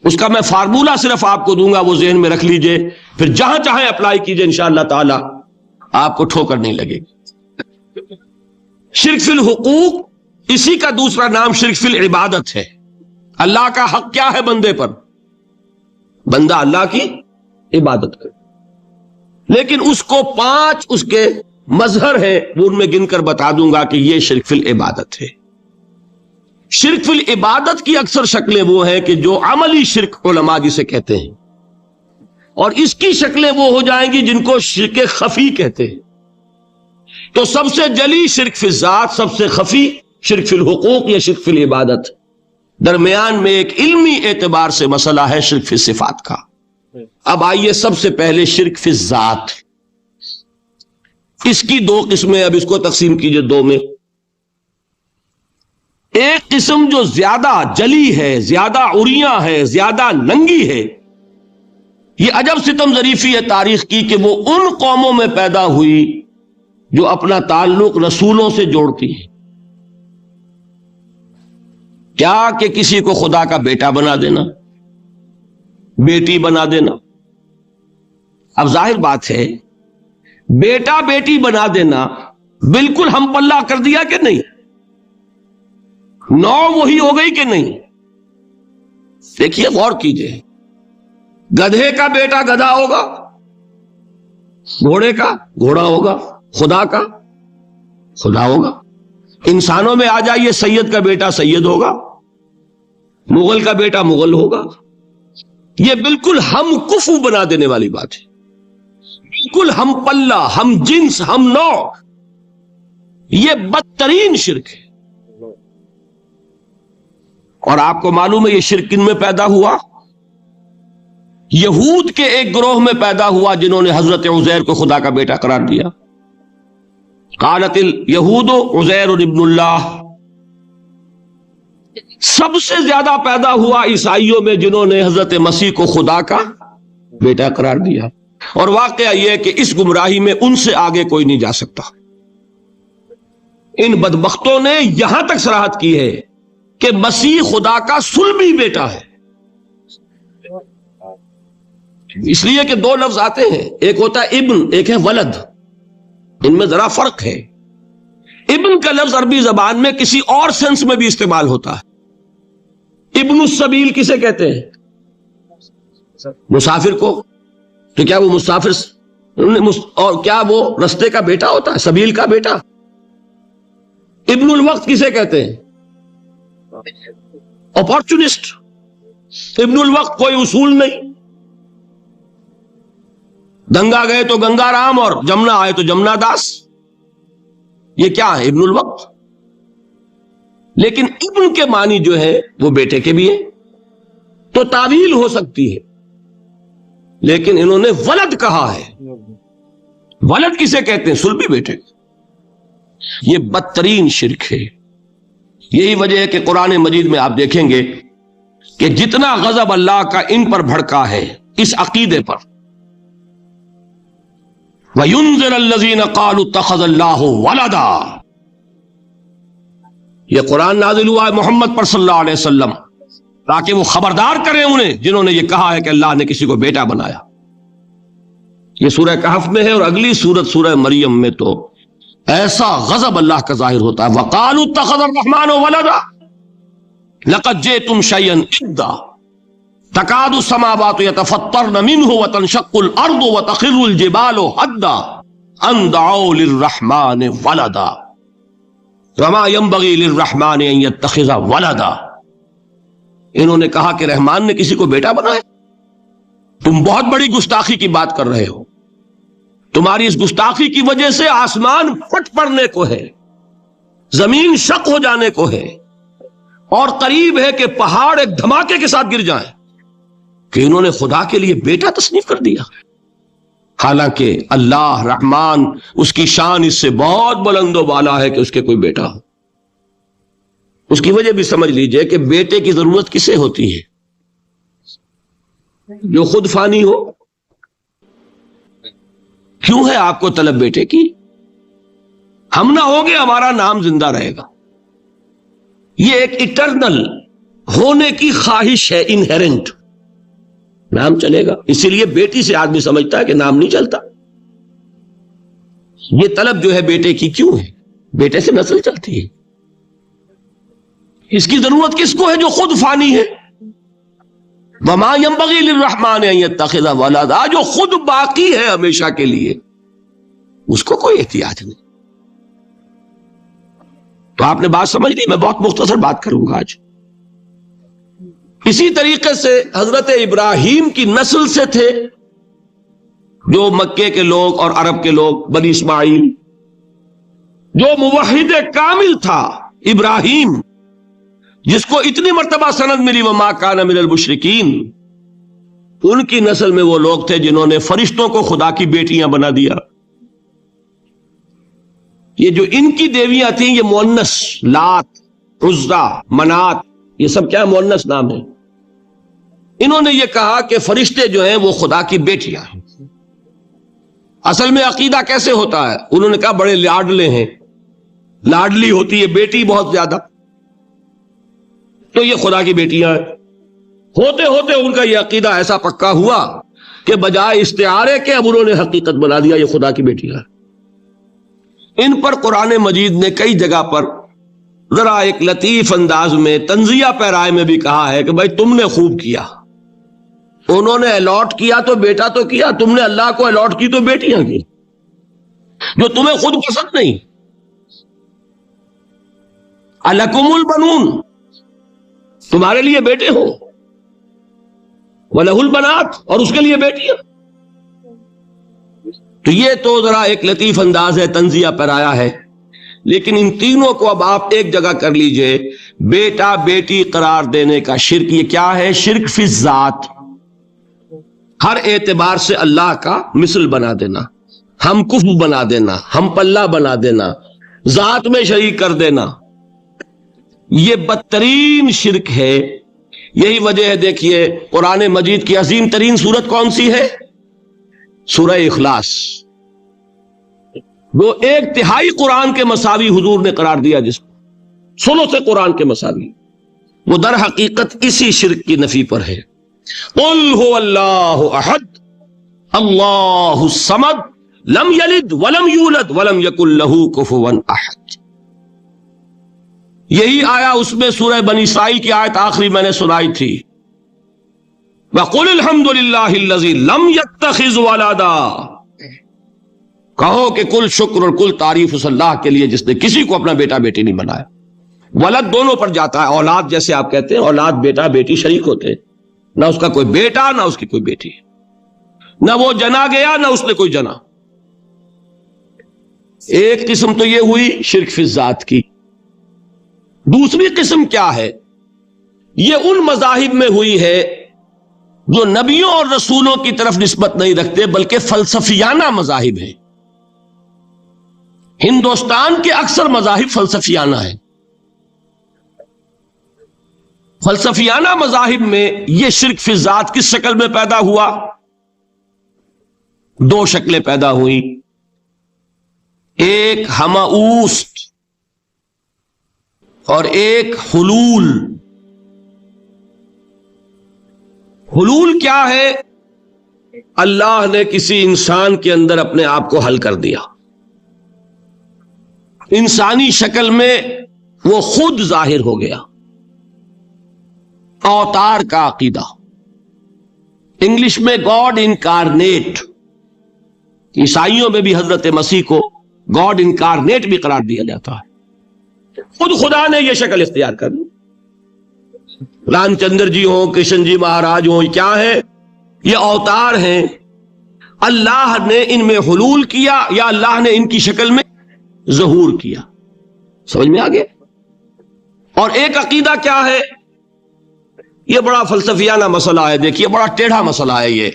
اس کا میں فارمولہ صرف آپ کو دوں گا، وہ ذہن میں رکھ لیجئے، پھر جہاں چاہیں اپلائی کیجئے، انشاءاللہ تعالی آپ کو ٹھوکر نہیں لگے گی۔ شرک فی الحقوق، اسی کا دوسرا نام شرک فی العبادت ہے۔ اللہ کا حق کیا ہے بندے پر؟ بندہ اللہ کی عبادت کرے، لیکن اس کو 5 اس کے مظہر ہیں، وہ ان میں گن کر بتا دوں گا کہ یہ شرک فی العبادت ہے۔ شرک فی العبادت کی اکثر شکلیں وہ ہیں کہ جو عملی شرک علماء جسے کہتے ہیں، اور اس کی شکلیں وہ ہو جائیں گی جن کو شرک خفی کہتے ہیں۔ تو سب سے جلی شرک فی الذات، سب سے خفی شرک فی الحقوق یا شرک فی العبادت۔ درمیان میں ایک علمی اعتبار سے مسئلہ ہے شرک فی صفات کا۔ اب آئیے سب سے پہلے شرک فی الذات، اس کی 2 قسمیں، اب اس کو تقسیم کیجئے 2 میں۔ ایک قسم جو زیادہ جلی ہے، زیادہ عریاں ہے، زیادہ ننگی ہے، یہ عجب ستم ظریفی ہے تاریخ کی کہ وہ ان قوموں میں پیدا ہوئی جو اپنا تعلق رسولوں سے جوڑتی ہیں. کیا کہ کسی کو خدا کا بیٹا بنا دینا، بیٹی بنا دینا. اب ظاہر بات ہے بیٹا بیٹی بنا دینا بالکل ہم پلہ کر دیا کہ نہیں؟ نو وہی ہو گئی کہ نہیں؟ دیکھیے غور کیجئے، گدھے کا بیٹا گدھا ہوگا، گھوڑے کا گھوڑا ہوگا، خدا کا خدا ہوگا. انسانوں میں آ جائیے، سید کا بیٹا سید ہوگا، مغل کا بیٹا مغل ہوگا. یہ بالکل ہم کفو بنا دینے والی بات ہے، بالکل ہم پلہ، ہم جنس، ہم نوع. یہ بدترین شرک ہے. اور آپ کو معلوم ہے یہ شرک کن میں پیدا ہوا؟ یہود کے ایک گروہ میں پیدا ہوا جنہوں نے حضرت عزیر کو خدا کا بیٹا قرار دیا. قالت الیہود عزیر ابن اللہ. سب سے زیادہ پیدا ہوا عیسائیوں میں جنہوں نے حضرت مسیح کو خدا کا بیٹا قرار دیا. اور واقعہ یہ ہے کہ اس گمراہی میں ان سے آگے کوئی نہیں جا سکتا. ان بدبختوں نے یہاں تک صراحت کی ہے کہ مسیح خدا کا صلبی بیٹا ہے. اس لیے کہ دو لفظ آتے ہیں، ایک ہوتا ہے ابن، ایک ہے ولد. ان میں ذرا فرق ہے. ابن کا لفظ عربی زبان میں کسی اور سینس میں بھی استعمال ہوتا ہے. ابن السبیل کسے کہتے ہیں؟ مسافر کو. تو کیا وہ مسافر اور کیا وہ رستے کا بیٹا ہوتا ہے، سبیل کا بیٹا؟ ابن الوقت کسے کہتے ہیں؟ اپارچونسٹ. ابن الوقت کوئی اصول نہیں. گنگا گئے تو گنگا رام اور جمنا آئے تو جمنا داس. یہ کیا ہے؟ ابن الوقت. لیکن ابن کے معنی جو ہے وہ بیٹے کے بھی ہیں، تو تعویل ہو سکتی ہے. لیکن انہوں نے ولد کہا ہے. ولد کسے کہتے ہیں؟ صلبی بیٹے. یہ بدترین شرک ہے. یہی وجہ ہے کہ قرآن مجید میں آپ دیکھیں گے کہ جتنا غضب اللہ کا ان پر بھڑکا ہے اس عقیدے پر. وَيُنذِرَ الَّذِينَ قَالُوا اتَّخَذَ اللَّهُ وَلَدًا. یہ قرآن نازل ہوا ہے محمد پر صلی اللہ علیہ وسلم تاکہ وہ خبردار کریں انہیں جنہوں نے یہ کہا ہے کہ اللہ نے کسی کو بیٹا بنایا. یہ سورہ کہف میں ہے، اور اگلی سورت سورہ مریم میں تو ایسا غضب اللہ کا ظاہر ہوتا ہے. وَقَالُوا اتَّخَذَ الرَّحْمَنُ وَلَدًا لَقَدْ جِئْتُمْ شَيْئًا إِدًّا تَكَادُ السَّمَاوَاتُ يَتَفَطَّرْنَ مِنْهُ وَتَنشَقُّ الْأَرْضُ وَتَخِرُّ الْجِبَالُ هَدًّا أَن دَعَوْا لِلرَّحْمَنِ وَلَدًا وَمَا يَنبَغِي لِلرَّحْمَنِ أَن يَتَّخِذَ وَلَدًا. انہوں نے کہا کہ رحمان نے کسی کو بیٹا بنایا. تم بہت بڑی گستاخی کی بات کر رہے ہو. تمہاری اس گستاخی کی وجہ سے آسمان پھٹ پڑنے کو ہے، زمین شق ہو جانے کو ہے، اور قریب ہے کہ پہاڑ ایک دھماکے کے ساتھ گر جائیں کہ انہوں نے خدا کے لیے بیٹا تصنیف کر دیا. حالانکہ اللہ رحمان، اس کی شان اس سے بہت بلند و بالا ہے کہ اس کے کوئی بیٹا ہو. اس کی وجہ بھی سمجھ لیجئے کہ بیٹے کی ضرورت کسے ہوتی ہے؟ جو خود فانی ہو. کیوں ہے آپ کو طلب بیٹے کی؟ ہم نہ ہوگے ہمارا نام زندہ رہے گا. یہ ایک اٹرنل ہونے کی خواہش ہے، انہیرنٹ. نام چلے گا. اسی لیے بیٹی سے آدمی سمجھتا ہے کہ نام نہیں چلتا. یہ طلب جو ہے بیٹے کی کیوں ہے؟ بیٹے سے نسل چلتی ہے. اس کی ضرورت کس کو ہے؟ جو خود فانی ہے. وَمَا يَنبَغِي لِلرَّحْمَنِ أَن يَتَّخِذَ وَلَدًا. جو خود باقی ہے ہمیشہ کے لیے، اس کو کوئی احتیاج نہیں. تو آپ نے بات سمجھ لی. میں بہت مختصر بات کروں گا آج. اسی طریقے سے حضرت ابراہیم کی نسل سے تھے جو مکے کے لوگ اور عرب کے لوگ، بنی اسماعیل. جو موحد کامل تھا ابراہیم، جس کو اتنی مرتبہ سند ملی وما کان من المشرکین، ان کی نسل میں وہ لوگ تھے جنہوں نے فرشتوں کو خدا کی بیٹیاں بنا دیا. یہ جو ان کی دیویاں تھیں یہ مؤنث، لات، عزا، منات، یہ سب کیا مؤنث نام ہے. انہوں نے یہ کہا کہ فرشتے جو ہیں وہ خدا کی بیٹیاں ہیں. اصل میں عقیدہ کیسے ہوتا ہے؟ انہوں نے کہا بڑے لاڈلے ہیں، لاڈلی ہوتی ہے بیٹی بہت زیادہ، تو یہ خدا کی بیٹیاں ہیں. ہوتے ہوتے ان کا یہ عقیدہ ایسا پکا ہوا کہ بجائے استعارے کے اب انہوں نے حقیقت بنا دیا یہ خدا کی بیٹیاں ہیں. ان پر قرآن مجید نے کئی جگہ پر ذرا ایک لطیف انداز میں تنزیہ پیرائے میں بھی کہا ہے کہ بھائی تم نے خوب کیا، انہوں نے الاٹ کیا تو بیٹا تو کیا، تم نے اللہ کو الاٹ کی تو بیٹیاں کی، جو تمہیں خود پسند نہیں. الکم البنون، تمہارے لیے بیٹے ہو، وَلَهُ الْبَنَاتُ، اور اس کے لیے بیٹیاں. تو یہ تو ذرا ایک لطیف انداز ہے، تنزیہ پیرایا ہے. لیکن ان تینوں کو اب آپ ایک جگہ کر لیجئے. بیٹا بیٹی قرار دینے کا شرک، یہ کیا ہے؟ شرک فی الذات، ہر اعتبار سے اللہ کا مثل بنا دینا، ہم کفو بنا دینا، ہم پلہ بنا دینا، ذات میں شریک کر دینا، یہ بدترین شرک ہے. یہی وجہ ہے دیکھیے قرآن مجید کی عظیم ترین سورت کون سی ہے؟ سورہ اخلاص، وہ ایک تہائی قرآن کے مساوی حضور نے قرار دیا، جس کو ثلث قرآن کے مساوی، وہ در حقیقت اسی شرک کی نفی پر ہے. قل هو اللہ احد اللہ الصمد لم یلد ولم یولد ولم یکن لہ کفوا احد. یہی آیا اس میں سورہ بنی اسرائیل کی آیت آخری میں نے سنائی تھی، وَقُلِ الْحَمْدُ لِلَّهِ الَّذِي لَمْ يَتَّخِذْ وَلَدًا، کہو کہ کل شکر اور کل تعریف اس اللہ کے لیے جس نے کسی کو اپنا بیٹا بیٹی نہیں بنایا. ولد دونوں پر جاتا ہے، اولاد جیسے آپ کہتے ہیں، اولاد بیٹا بیٹی شریک ہوتے ہیں، نہ اس کا کوئی بیٹا نہ اس کی کوئی بیٹی، نہ وہ جنا گیا نہ اس نے کوئی جنا. ایک قسم تو یہ ہوئی شرک فی الذات کی. دوسری قسم کیا ہے؟ یہ ان مذاہب میں ہوئی ہے جو نبیوں اور رسولوں کی طرف نسبت نہیں رکھتے بلکہ فلسفیانہ مذاہب ہیں. ہندوستان کے اکثر مذاہب فلسفیانہ ہیں. فلسفیانہ مذاہب میں یہ شرک فی الذات کس شکل میں پیدا ہوا؟ دو شکلیں پیدا ہوئی. ایک ہماؤست اور ایک حلول. حلول کیا ہے؟ اللہ نے کسی انسان کے اندر اپنے آپ کو حل کر دیا، انسانی شکل میں وہ خود ظاہر ہو گیا. اوتار کا عقیدہ، انگلش میں گاڈ انکارنیٹ. عیسائیوں میں بھی حضرت مسیح کو گاڈ انکارنیٹ بھی قرار دیا جاتا ہے. خود خدا نے یہ شکل اختیار کر لی. رام چندر جی ہوں، کرشن جی مہاراج ہوں، کیا ہے؟ یہ اوتار ہیں. اللہ نے ان میں حلول کیا یا اللہ نے ان کی شکل میں ظہور کیا. سمجھ میں آگے؟ اور ایک عقیدہ کیا ہے؟ یہ بڑا فلسفیانہ مسئلہ ہے، دیکھیے بڑا ٹیڑھا مسئلہ ہے یہ،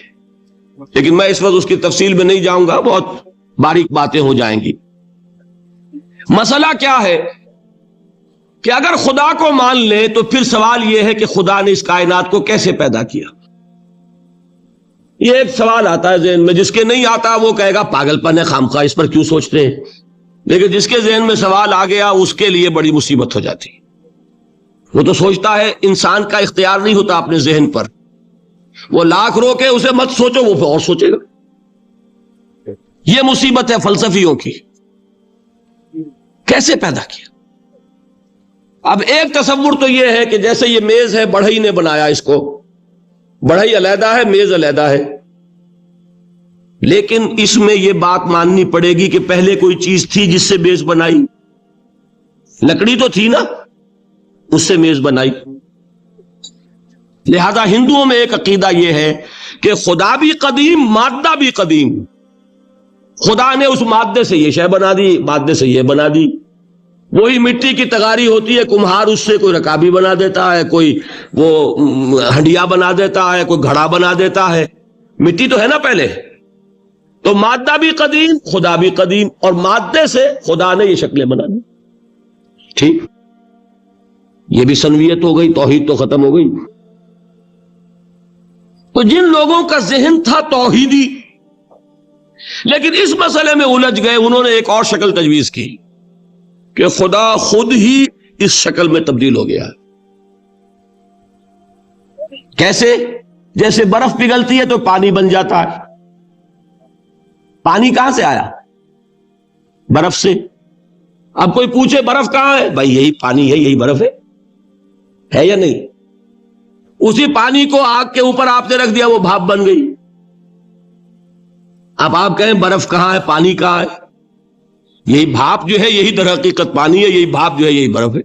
لیکن میں اس وقت اس کی تفصیل میں نہیں جاؤں گا، بہت باریک باتیں ہو جائیں گی. مسئلہ کیا ہے کہ اگر خدا کو مان لیں تو پھر سوال یہ ہے کہ خدا نے اس کائنات کو کیسے پیدا کیا. یہ ایک سوال آتا ہے ذہن میں، جس کے نہیں آتا وہ کہے گا پاگل پن ہے، خامخواہ اس پر کیوں سوچتے ہیں. لیکن جس کے ذہن میں سوال آ گیا اس کے لیے بڑی مصیبت ہو جاتی. وہ تو سوچتا ہے، انسان کا اختیار نہیں ہوتا اپنے ذہن پر. وہ لاکھ روکے اسے مت سوچو، وہ اور سوچے گا. یہ مصیبت ہے فلسفیوں کی. کیسے پیدا کیا؟ اب ایک تصور تو یہ ہے کہ جیسے یہ میز ہے، بڑھئی نے بنایا اس کو، بڑھئی علیحدہ ہے، میز علیحدہ ہے. لیکن اس میں یہ بات ماننی پڑے گی کہ پہلے کوئی چیز تھی جس سے میز بنائی. لکڑی تو تھی نا، اس سے میز بنائی. لہذا ہندوؤں میں ایک عقیدہ یہ ہے کہ خدا بھی قدیم، مادہ بھی قدیم. خدا نے اس مادے سے یہ شے بنا دی، مادے سے یہ بنا دی. وہی مٹی کی تغاری ہوتی ہے، کمہار اس سے کوئی رکابی بنا دیتا ہے، کوئی وہ ہنڈیا بنا دیتا ہے، کوئی گھڑا بنا دیتا ہے. مٹی تو ہے نا پہلے. تو مادہ بھی قدیم، خدا بھی قدیم، اور مادے سے خدا نے یہ شکلیں بنا دی. ٹھیک. یہ بھی سنویت ہو گئی، توحید تو ختم ہو گئی. تو جن لوگوں کا ذہن تھا توحیدی لیکن اس مسئلے میں الجھ گئے، انہوں نے ایک اور شکل تجویز کی کہ خدا خود ہی اس شکل میں تبدیل ہو گیا. کیسے؟ جیسے برف پگھلتی ہے تو پانی بن جاتا ہے. پانی کہاں سے آیا؟ برف سے. اب کوئی پوچھے برف کہاں ہے؟ بھائی یہی پانی ہے، یہی برف ہے یا نہیں؟ اسی پانی کو آگ کے اوپر آپ نے رکھ دیا، وہ بھاپ بن گئی. اب آپ کہیں برف کہاں ہے، پانی کہاں ہے؟ یہی بھاپ جو ہے یہی در حقیقت پانی ہے، یہی بھاپ جو ہے یہی برف ہے.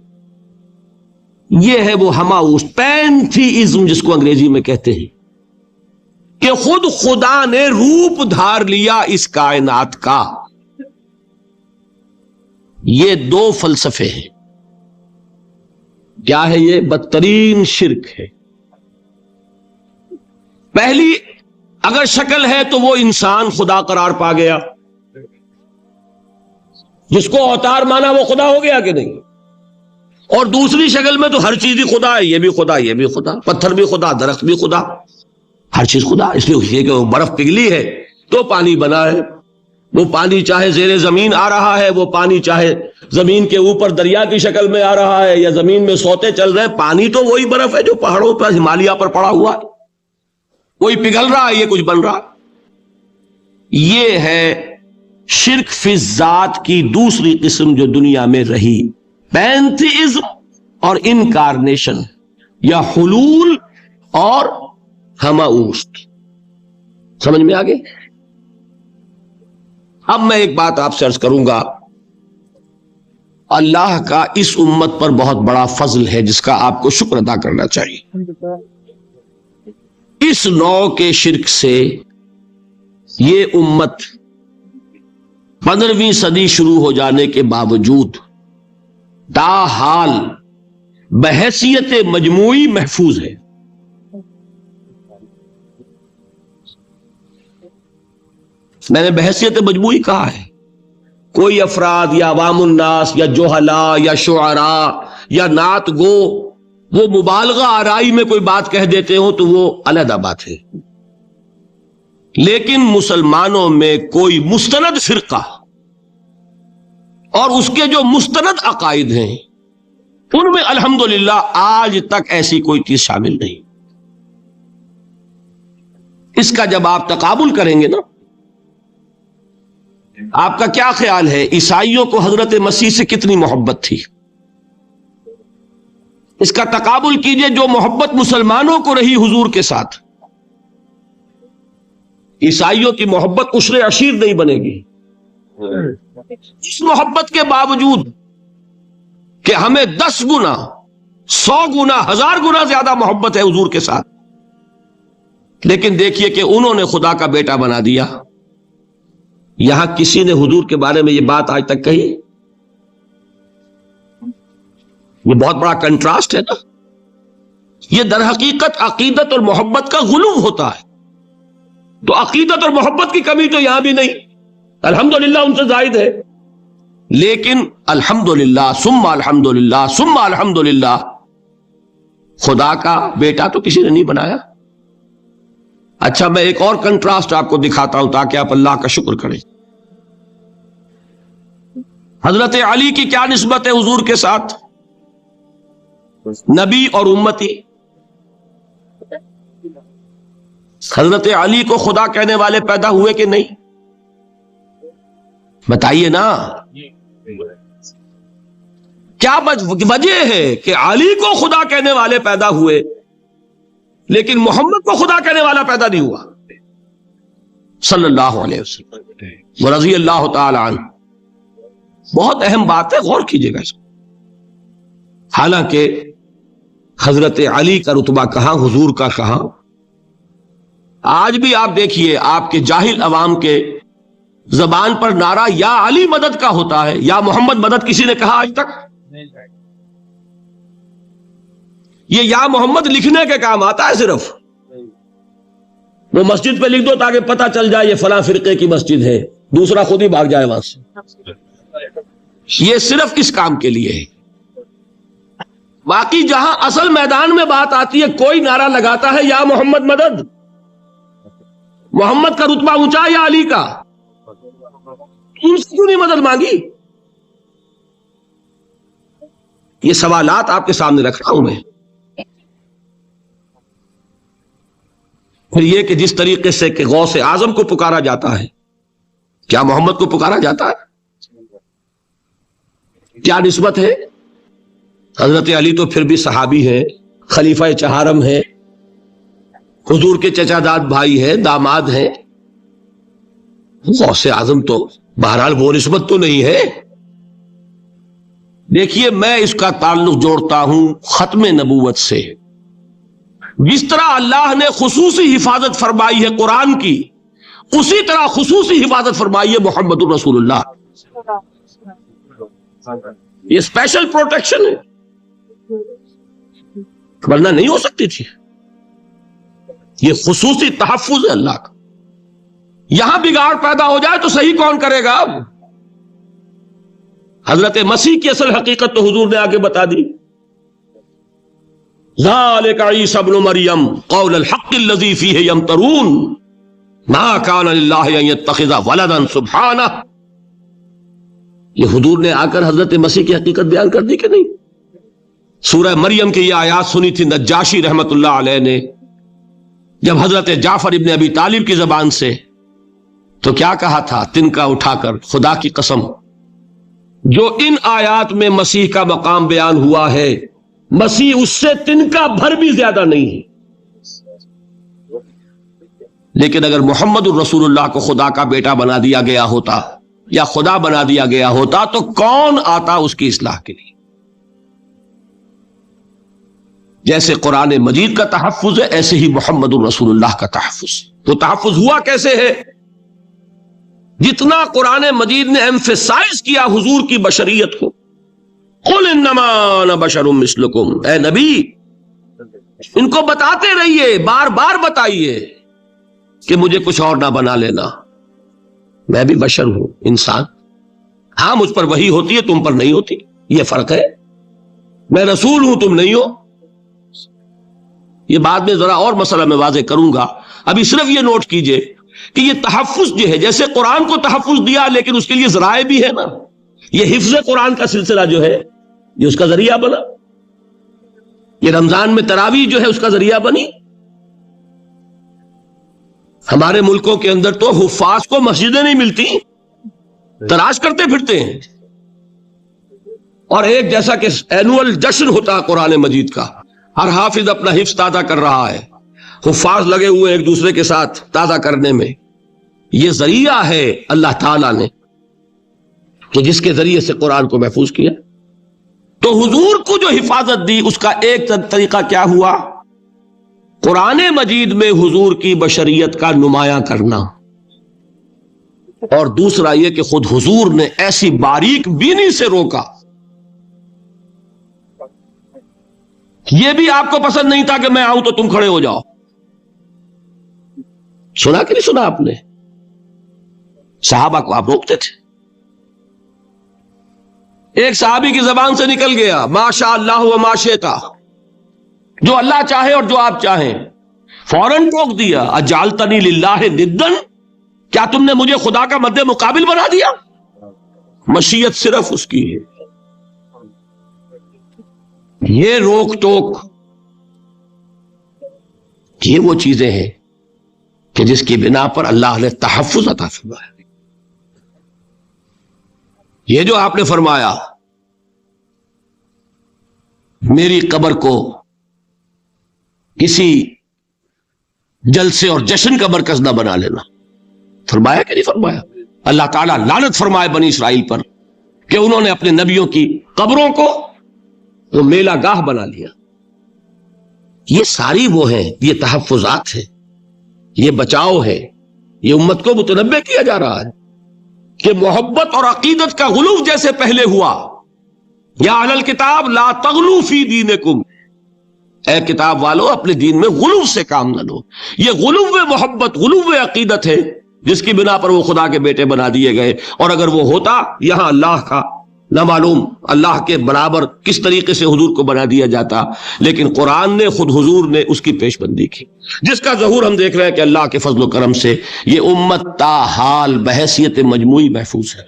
یہ ہے وہ ہماؤس پینتھیزم جس کو انگریزی میں کہتے ہیں، کہ خود خدا نے روپ دھار لیا اس کائنات کا. یہ دو فلسفے ہیں. کیا ہے یہ؟ بدترین شرک ہے. پہلی اگر شکل ہے تو وہ انسان خدا قرار پا گیا، جس کو اوتار مانا وہ خدا ہو گیا کہ نہیں؟ اور دوسری شکل میں تو ہر چیز ہی خدا ہے، یہ بھی خدا، یہ بھی خدا، پتھر بھی خدا، درخت بھی خدا، ہر چیز خدا. اس لیے کہ وہ برف پگھلی ہے تو پانی بنا ہے. وہ پانی چاہے زیر زمین آ رہا ہے، وہ پانی چاہے زمین کے اوپر دریا کی شکل میں آ رہا ہے یا زمین میں سوتے چل رہے ہیں، پانی تو وہی برف ہے جو پہاڑوں پر ہمالیہ پر پڑا ہوا ہے، وہی پگھل رہا ہے، یہ کچھ بن رہا. یہ ہے شرک فی الذات کی دوسری قسم جو دنیا میں رہی، پینتھیزم اور انکارنیشن یا حلول اور ہماؤست. سمجھ میں آگے؟ اب میں ایک بات آپ سے عرض کروں گا. اللہ کا اس امت پر بہت بڑا فضل ہے جس کا آپ کو شکر ادا کرنا چاہیے. اس نوع کے شرک سے یہ امت 15ویں صدی شروع ہو جانے کے باوجود تاحال بحیثیت مجموعی محفوظ ہے. میں نے بحیثیت مجموعی کہا ہے. کوئی افراد یا عوام الناس یا جوہلا یا شعراء یا نعت گو وہ مبالغہ آرائی میں کوئی بات کہہ دیتے ہوں تو وہ علیحدہ بات ہے، لیکن مسلمانوں میں کوئی مستند فرقہ اور اس کے جو مستند عقائد ہیں ان میں الحمدللہ آج تک ایسی کوئی چیز شامل نہیں. اس کا جب آپ تقابل کریں گے نا، آپ کا کیا خیال ہے عیسائیوں کو حضرت مسیح سے کتنی محبت تھی؟ اس کا تقابل کیجئے جو محبت مسلمانوں کو رہی حضور کے ساتھ. عیسائیوں کی محبت عشر عشیر نہیں بنے گی. اس محبت کے باوجود کہ ہمیں 10 گنا 100 گنا 1000 گنا زیادہ محبت ہے حضور کے ساتھ، لیکن دیکھیے کہ انہوں نے خدا کا بیٹا بنا دیا. یہاں کسی نے حضور کے بارے میں یہ بات آج تک کہی؟ یہ بہت بڑا کنٹراسٹ ہے نا. یہ در حقیقت عقیدت اور محبت کا غلو ہوتا ہے. تو عقیدت اور محبت کی کمی تو یہاں بھی نہیں، الحمدللہ ان سے زائد ہے، لیکن الحمدللہ ثم الحمدللہ ثم الحمدللہ خدا کا بیٹا تو کسی نے نہیں بنایا. اچھا میں ایک اور کنٹراسٹ آپ کو دکھاتا ہوں تاکہ آپ اللہ کا شکر کریں. حضرت علی کی کیا نسبت ہے حضور کے ساتھ؟ نبی اور امتی. حضرت علی کو خدا کہنے والے پیدا ہوئے کہ نہیں؟ بتائیے نا. کیا وجہ ہے کہ علی کو خدا کہنے والے پیدا ہوئے لیکن محمد کو خدا کہنے والا پیدا نہیں ہوا صلی اللہ علیہ وسلم ورضی اللہ تعالی عنہ؟ بہت اہم بات ہے، غور کیجئے گا اس کو. حالانکہ حضرت علی کا رتبہ کہاں، حضور کا کہاں. آج بھی آپ دیکھیے آپ کے جاہل عوام کے زبان پر نعرہ یا علی مدد کا ہوتا ہے، یا محمد مدد کسی نے کہا آج تک؟ یہ یا محمد لکھنے کے کام آتا ہے صرف. وہ مسجد پہ لکھ دو تاکہ پتہ چل جائے یہ فلاں فرقے کی مسجد ہے، دوسرا خود ہی بھاگ جائے وہاں سے. یہ صرف اس کام کے لیے ہے. باقی جہاں اصل میدان میں بات آتی ہے کوئی نعرہ لگاتا ہے یا محمد مدد، محمد کا رتبہ اونچا یا علی کا، ان سے کیوں نہیں مدد مانگی؟ یہ سوالات آپ کے سامنے رکھ رہا ہوں میں۔ پھر یہ کہ جس طریقے سے کہ غوث اعظم کو پکارا جاتا ہے، کیا محمد کو پکارا جاتا ہے؟ کیا نسبت ہے؟ حضرت علی تو پھر بھی صحابی ہے، خلیفہ چہارم ہے، حضور کے چچا داد بھائی ہے، داماد ہیں۔ غوث اعظم تو بہرحال وہ نسبت تو نہیں ہے۔ دیکھیے میں اس کا تعلق جوڑتا ہوں ختم نبوت سے۔ جس طرح اللہ نے خصوصی حفاظت فرمائی ہے قرآن کی، اسی طرح خصوصی حفاظت فرمائی ہے محمد الرسول اللہ۔ یہ اسپیشل پروٹیکشن ہے، ورنہ نہیں ہو سکتی تھی۔ یہ خصوصی تحفظ ہے اللہ کا۔ یہاں بگاڑ پیدا ہو جائے تو صحیح کون کرے گا؟ اب حضرت مسیح کی اصل حقیقت تو حضور نے آگے بتا دی۔ ذالک عیسی ابن مریم قول الحق الذی فیہ یمترون ما کان للہ ان یتخذ ولدا سبحانہ۔ یہ حضور نے آ کر حضرت مسیح کی حقیقت بیان کر دی کہ نہیں؟ سورہ مریم کی یہ آیات سنی تھی نجاشی رحمت اللہ علیہ نے جب حضرت جعفر ابن ابی طالب کی زبان سے، تو کیا کہا تھا تنکا اٹھا کر، خدا کی قسم جو ان آیات میں مسیح کا مقام بیان ہوا ہے، مسیح اس سے تنکا بھر بھی زیادہ نہیں ہے۔ لیکن اگر محمد الرسول اللہ کو خدا کا بیٹا بنا دیا گیا ہوتا یا خدا بنا دیا گیا ہوتا تو کون آتا اس کی اصلاح کے لیے؟ جیسے قرآن مجید کا تحفظ ہے ایسے ہی محمد الرسول اللہ کا تحفظ۔ تو تحفظ ہوا کیسے ہے؟ جتنا قرآن مجید نے ایمفیسائز کیا حضور کی بشریت کو، قل انما انا بشر مثلکم، اے نبی ان کو بتاتے رہیے، بار بار بتائیے کہ مجھے کچھ اور نہ بنا لینا، میں بھی بشر ہوں، انسان۔ ہاں مجھ پر وحی ہوتی ہے، تم پر نہیں ہوتی، یہ فرق ہے۔ میں رسول ہوں، تم نہیں ہو۔ یہ بعد میں ذرا اور مسئلہ میں واضح کروں گا، ابھی صرف یہ نوٹ کیجئے کہ یہ تحفظ جو ہے، جیسے قرآن کو تحفظ دیا لیکن اس کے لیے ذرائع بھی ہے نا۔ یہ حفظ قرآن کا سلسلہ جو ہے یہ اس کا ذریعہ بنا، یہ رمضان میں تراویح جو ہے اس کا ذریعہ بنی۔ ہمارے ملکوں کے اندر تو حفاظ کو مسجدیں نہیں ملتی، تلاش کرتے پھرتے ہیں، اور ایک جیسا کہ اینول جشن ہوتا ہے قرآن مجید کا، ہر حافظ اپنا حفظ تازہ کر رہا ہے، حفاظ لگے ہوئے ایک دوسرے کے ساتھ تازہ کرنے میں۔ یہ ذریعہ ہے اللہ تعالیٰ نے کہ جس کے ذریعے سے قرآن کو محفوظ کیا۔ تو حضور کو جو حفاظت دی اس کا ایک طریقہ کیا ہوا؟ قرآن مجید میں حضور کی بشریت کا نمایاں کرنا، اور دوسرا یہ کہ خود حضور نے ایسی باریک بینی سے روکا۔ یہ بھی آپ کو پسند نہیں تھا کہ میں آؤں تو تم کھڑے ہو جاؤ۔ سنا کہ نہیں سنا آپ نے؟ صحابہ کو آپ روکتے تھے۔ ایک صحابی کی زبان سے نکل گیا ما شاء اللہ و ما شئت، جو اللہ چاہے اور جو آپ چاہیں، فوراً روک دیا۔ اجعلتنی للہ ندا، کیا تم نے مجھے خدا کا مد مقابل بنا دیا؟ مشیت صرف اس کی ہے۔ یہ روک ٹوک، یہ وہ چیزیں ہیں کہ جس کی بنا پر اللہ نے تحفظ عطا فرمایا۔ یہ جو آپ نے فرمایا میری قبر کو کسی جلسے اور جشن کا مرکز نہ بنا لینا، فرمایا کہ نہیں فرمایا؟ اللہ تعالیٰ لعنت فرمائے بنی اسرائیل پر کہ انہوں نے اپنے نبیوں کی قبروں کو وہ میلہ گاہ بنا لیا۔ یہ ساری وہ ہیں، یہ تحفظات ہیں، یہ بچاؤ ہے۔ یہ امت کو متنبہ کیا جا رہا ہے کہ محبت اور عقیدت کا غلو جیسے پہلے ہوا، یا اہل الکتاب لا تغلو فی دینکم، اے کتاب والو اپنے دین میں غلو سے کام نہ لو۔ یہ غلو محبت، غلو عقیدت ہے جس کی بنا پر وہ خدا کے بیٹے بنا دیے گئے، اور اگر وہ ہوتا یہاں اللہ کا نہ معلوم اللہ کے برابر کس طریقے سے حضور کو بنا دیا جاتا، لیکن قرآن نے خود حضور نے اس کی پیش بندی کی، جس کا ظہور ہم دیکھ رہے ہیں کہ اللہ کے فضل و کرم سے یہ امت تا حال بحیثیت مجموعی محفوظ ہے۔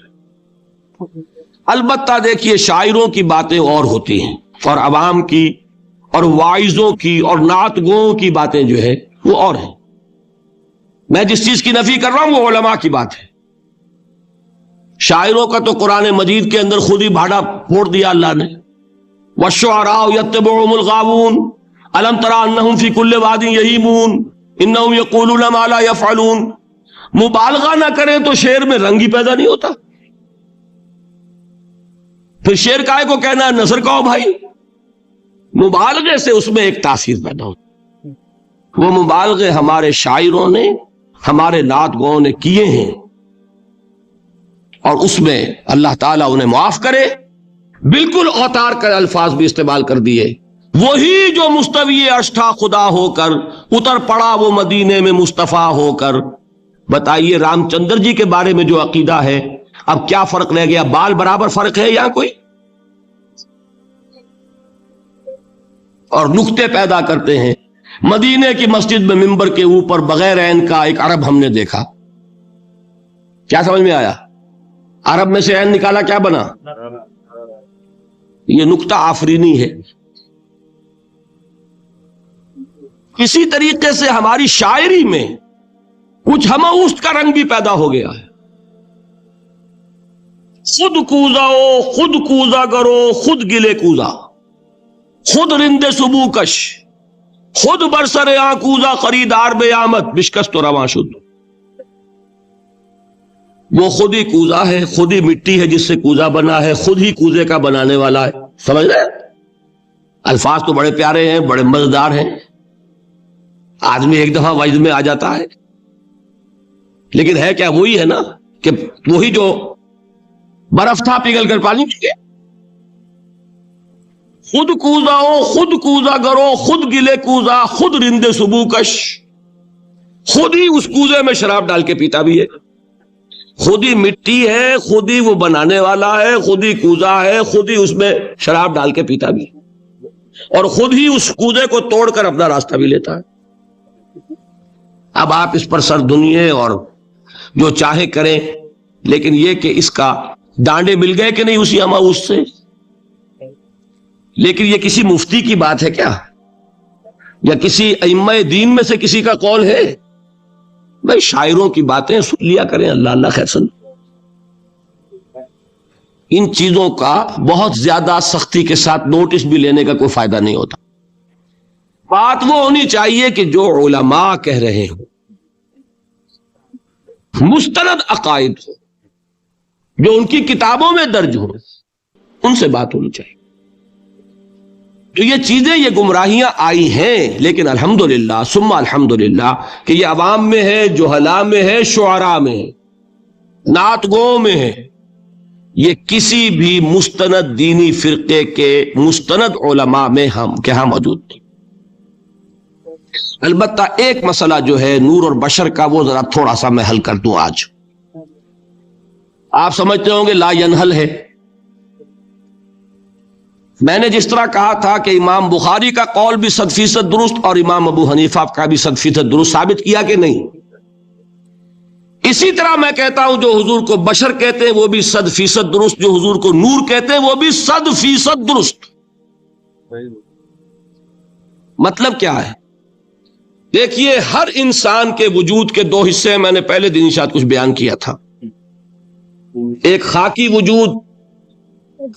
البتہ دیکھیے شاعروں کی باتیں اور ہوتی ہیں، اور عوام کی اور واعظوں کی اور نعت گوؤں کی باتیں جو ہے وہ اور ہیں۔ میں جس چیز کی نفی کر رہا ہوں وہ علماء کی بات ہے۔ شاعروں کا تو قرآن مجید کے اندر خود ہی بھاڑا پھوڑ دیا اللہ نے، وَالشُّعَرَاءُ يَتَّبِعُهُمُ الْغَاوُونَ أَلَمْ تَرَ أَنَّهُمْ فِي كُلِّ وَادٍ يَهِيمُونَ إِنَّهُمْ يَقُولُونَ مَا لَا يَفْعَلُونَ۔ مبالغہ نہ کریں تو شعر میں رنگ ہی پیدا نہیں ہوتا، پھر شعر کائے کو کہنا ہے نثر کہو بھائی، مبالغے سے اس میں ایک تاثیر پیدا ہوتی۔ وہ مبالغے ہمارے شاعروں نے ہمارے نعت گوؤں نے کیے ہیں، اور اس میں اللہ تعالیٰ انہیں معاف کرے، بالکل اوتار کر الفاظ بھی استعمال کر دیے۔ وہی جو مستوی عرش تھا خدا ہو کر، اتر پڑا وہ مدینے میں مصطفیٰ ہو کر۔ بتائیے رام چندر جی کے بارے میں جو عقیدہ ہے، اب کیا فرق رہ گیا؟ بال برابر فرق ہے یا کوئی؟ اور نکتے پیدا کرتے ہیں۔ مدینے کی مسجد میں منبر کے اوپر بغیر عین کا ایک عرب ہم نے دیکھا، کیا سمجھ میں آیا؟ عرب میں سے عین نکالا کیا بنا؟ یہ نکتہ آفرینی ہے۔ کسی طریقے سے ہماری شاعری میں کچھ ہمہ کا رنگ بھی پیدا ہو گیا ہے۔ خود کوزاؤ خود کوزا کرو خود گلے کوزا، خود رند سبو کش، خود برسر آ کوزا خریدار بے آمد بشکست تو رواں شد۔ وہ خود ہی کوزا ہے، خود ہی مٹی ہے جس سے کوزا بنا ہے، خود ہی کوزے کا بنانے والا ہے۔ سمجھ رہے؟ الفاظ تو بڑے پیارے ہیں، بڑے مزیدار ہیں، آدمی ایک دفعہ وجد میں آ جاتا ہے، لیکن ہے کیا؟ وہی ہے نا کہ وہی جو برف تھا پگھل کر پانی پی گیا۔ خود کوزاؤ خود کوزا کرو خود گلے کوزا، خود رند سبو کش، خود ہی اس کوزے میں شراب ڈال کے پیتا بھی ہے، خود ہی مٹی ہے، خود ہی وہ بنانے والا ہے، خود ہی کوزا ہے، خود ہی اس میں شراب ڈال کے پیتا بھی ہے، اور خود ہی اس کوزے کو توڑ کر اپنا راستہ بھی لیتا ہے۔ اب آپ اس پر سر دنیے اور جو چاہے کریں، لیکن یہ کہ اس کا ڈانڈے مل گئے کہ نہیں اسی ہماؤس سے؟ لیکن یہ کسی مفتی کی بات ہے کیا؟ یا کسی ائمہ دین میں سے کسی کا قول ہے؟ بھائی شاعروں کی باتیں سن لیا کریں، اللہ اللہ خیر سن۔ ان چیزوں کا بہت زیادہ سختی کے ساتھ نوٹس بھی لینے کا کوئی فائدہ نہیں ہوتا۔ بات وہ ہونی چاہیے کہ جو علماء کہہ رہے ہوں، مستند عقائد ہو، جو ان کی کتابوں میں درج ہو، ان سے بات ہونی چاہیے۔ تو یہ چیزیں، یہ گمراہیاں آئی ہیں، لیکن الحمدللہ ثم الحمدللہ کہ یہ عوام میں ہے، جہلاء میں ہے، شعراء میں ہے، نعت گوؤں میں ہے، یہ کسی بھی مستند دینی فرقے کے مستند علماء میں ہم کے ہاں موجود نہیں۔ البتہ ایک مسئلہ جو ہے نور اور بشر کا، وہ ذرا تھوڑا سا میں حل کر دوں آج۔ آپ سمجھتے ہوں گے لا ینحل ہے۔ میں نے جس طرح کہا تھا کہ امام بخاری کا قول بھی 100% درست اور امام ابو حنیفہ کا بھی 100% درست ثابت کیا کہ نہیں، اسی طرح میں کہتا ہوں جو حضور کو بشر کہتے ہیں وہ بھی 100% درست، جو حضور کو نور کہتے ہیں وہ بھی 100% درست۔ مطلب کیا ہے؟ دیکھیے ہر انسان کے وجود کے دو حصے ہیں، میں نے پہلے دن شاید کچھ بیان کیا تھا۔ ایک خاکی وجود،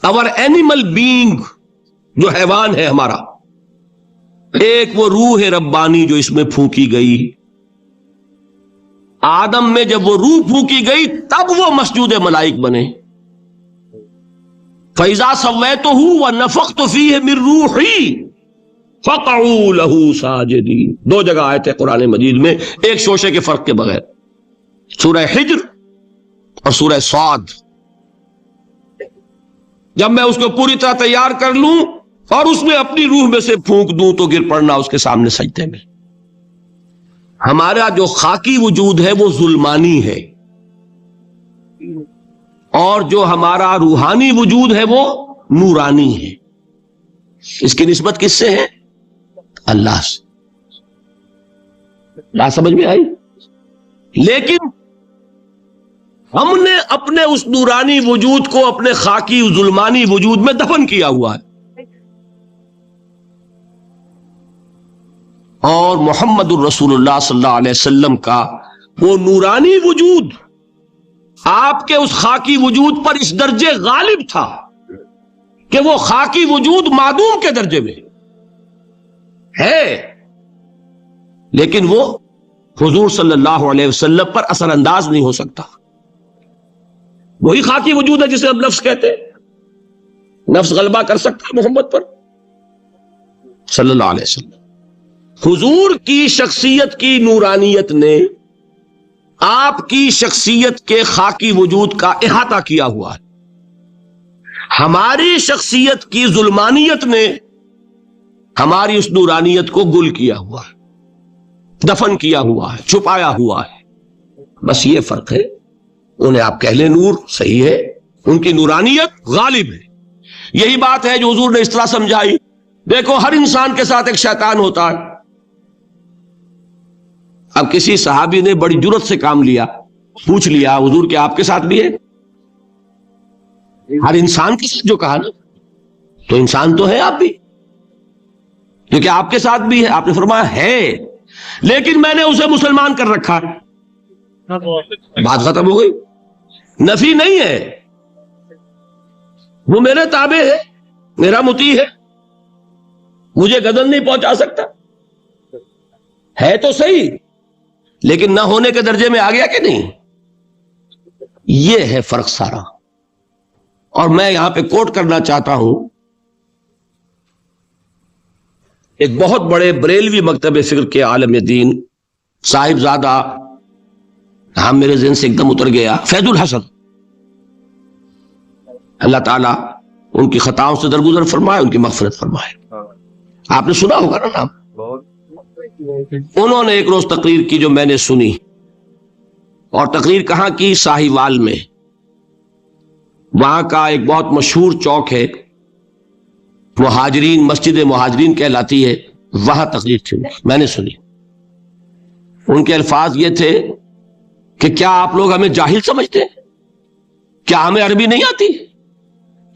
اور اینیمل بینگ جو حیوان ہے ہمارا، ایک وہ روح ربانی جو اس میں پھونکی گئی۔ آدم میں جب وہ روح پھونکی گئی تب وہ مسجود ملائک بنے۔ فَإِذَا سَوَّيْتُهُ وَنَفَخْتُ فِيهِ مِن رُوحِي فَقَعُوا لَهُ سَاجِدِينَ۔ دو جگہ آئے تھے قرآن مجید میں ایک شوشے کے فرق کے بغیر، سورہ حجر اور سورہ صاد۔ جب میں اس کو پوری طرح تیار کر لوں اور اس میں اپنی روح میں سے پھونک دوں تو گر پڑنا اس کے سامنے سجدے میں۔ ہمارا جو خاکی وجود ہے وہ ظلمانی ہے، اور جو ہمارا روحانی وجود ہے وہ نورانی ہے. اس کی نسبت کس سے ہے؟ اللہ سے. بات سمجھ میں آئی؟ لیکن ہم نے اپنے اس نورانی وجود کو اپنے خاکی ظلمانی وجود میں دفن کیا ہوا ہے. اور محمد الرسول اللہ صلی اللہ علیہ وسلم کا وہ نورانی وجود آپ کے اس خاکی وجود پر اس درجے غالب تھا کہ وہ خاکی وجود معدوم کے درجے میں ہے، لیکن وہ حضور صلی اللہ علیہ وسلم پر اثر انداز نہیں ہو سکتا. وہی خاکی وجود ہے جسے ہم نفس کہتے ہیں. نفس غلبہ کر سکتا ہے محمد پر صلی اللہ علیہ وسلم. حضور کی شخصیت کی نورانیت نے آپ کی شخصیت کے خاکی وجود کا احاطہ کیا ہوا ہے. ہماری شخصیت کی ظلمانیت نے ہماری اس نورانیت کو گل کیا ہوا ہے، دفن کیا ہوا ہے، چھپایا ہوا ہے. بس یہ فرق ہے. انہیں آپ کہہ لیں نور، صحیح ہے، ان کی نورانیت غالب ہے. یہی بات ہے جو حضور نے اس طرح سمجھائی. دیکھو ہر انسان کے ساتھ ایک شیطان ہوتا ہے. اب کسی صحابی نے بڑی جرت سے کام لیا، پوچھ لیا حضور کہ آپ کے ساتھ بھی ہے؟ ہر انسان کے ساتھ جو کہا نا، تو انسان تو ہے آپ بھی، کیونکہ آپ کے ساتھ بھی ہے. آپ نے فرمایا ہے، لیکن میں نے اسے مسلمان کر رکھا. بات ختم ہو گئی. نفی نہیں ہے، وہ میرے تابع ہے، میرا مطیع ہے، مجھے گدن نہیں پہنچا سکتا. ہے تو صحیح، لیکن نہ ہونے کے درجے میں آ گیا کہ نہیں. یہ ہے فرق سارا. اور میں یہاں پہ کوٹ کرنا چاہتا ہوں ایک بہت بڑے بریلوی مکتب فکر کے عالم دین صاحب زادہ، ہاں میرے ذہن سے ایک دم اتر گیا، فیض الحسن. اللہ تعالیٰ ان کی خطاؤں سے درگزر فرمائے، ان کی مغفرت فرمائے. آپ نے سنا ہوگا نا نام. انہوں نے ایک روز تقریر کی جو میں نے سنی، اور تقریر کہاں کی؟ ساہیوال میں. وہاں کا ایک بہت مشہور چوک ہے، مہاجرین، مسجد مہاجرین کہلاتی ہے، وہاں تقریر تھی. میں نے سنی. ان کے الفاظ یہ تھے کہ کیا آپ لوگ ہمیں جاہل سمجھتے ہیں؟ کیا ہمیں عربی نہیں آتی؟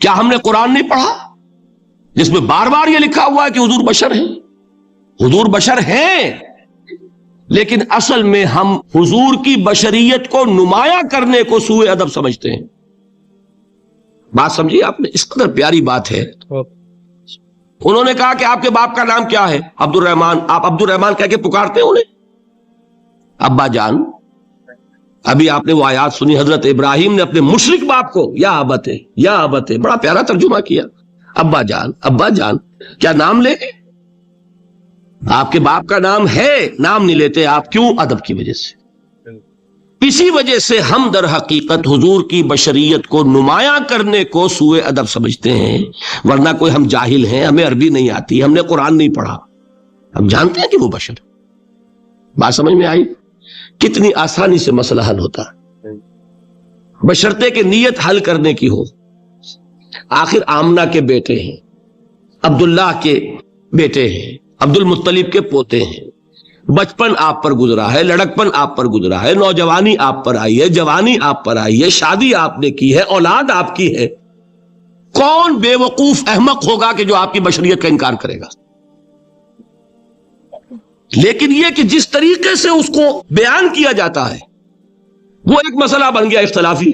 کیا ہم نے قرآن نہیں پڑھا جس میں بار بار یہ لکھا ہوا ہے کہ حضور بشر ہیں؟ حضور بشر ہیں، لیکن اصل میں ہم حضور کی بشریت کو نمایاں کرنے کو سوء ادب سمجھتے ہیں. بات سمجھیے آپ نے، اس قدر پیاری بات ہے. انہوں نے کہا کہ آپ کے باپ کا نام کیا ہے؟ عبد الرحمن. آپ عبد الرحمن کہہ کے پکارتے ہیں انہیں؟ ابا جان. ابھی آپ نے وہ آیات سنی، حضرت ابراہیم نے اپنے مشرک باپ کو یا ابت ہے، یا ابت ہے، بڑا پیارا ترجمہ کیا. ابا جان، ابا جان. کیا نام لے؟ آپ کے باپ کا نام ہے، نام نہیں لیتے آپ. کیوں؟ ادب کی وجہ سے. اسی وجہ سے ہم در حقیقت حضور کی بشریت کو نمایاں کرنے کو سوء ادب سمجھتے ہیں. ورنہ کوئی ہم جاہل ہیں، ہمیں عربی نہیں آتی، ہم نے قرآن نہیں پڑھا، ہم جانتے ہیں کہ وہ بشر. بات سمجھ میں آئی؟ کتنی آسانی سے مسئلہ حل ہوتا ہے، بشرطے کہ نیت حل کرنے کی ہو. آخر آمنہ کے بیٹے ہیں، عبداللہ کے بیٹے ہیں، عبد المطلب کے پوتے ہیں. بچپن آپ پر گزرا ہے، لڑکپن آپ پر گزرا ہے، نوجوانی آپ پر آئی ہے، جوانی آپ پر آئی ہے، شادی آپ نے کی ہے، اولاد آپ کی ہے. کون بے وقوف احمق ہوگا کہ جو آپ کی بشریت کا انکار کرے گا؟ لیکن یہ کہ جس طریقے سے اس کو بیان کیا جاتا ہے وہ ایک مسئلہ بن گیا اختلافی،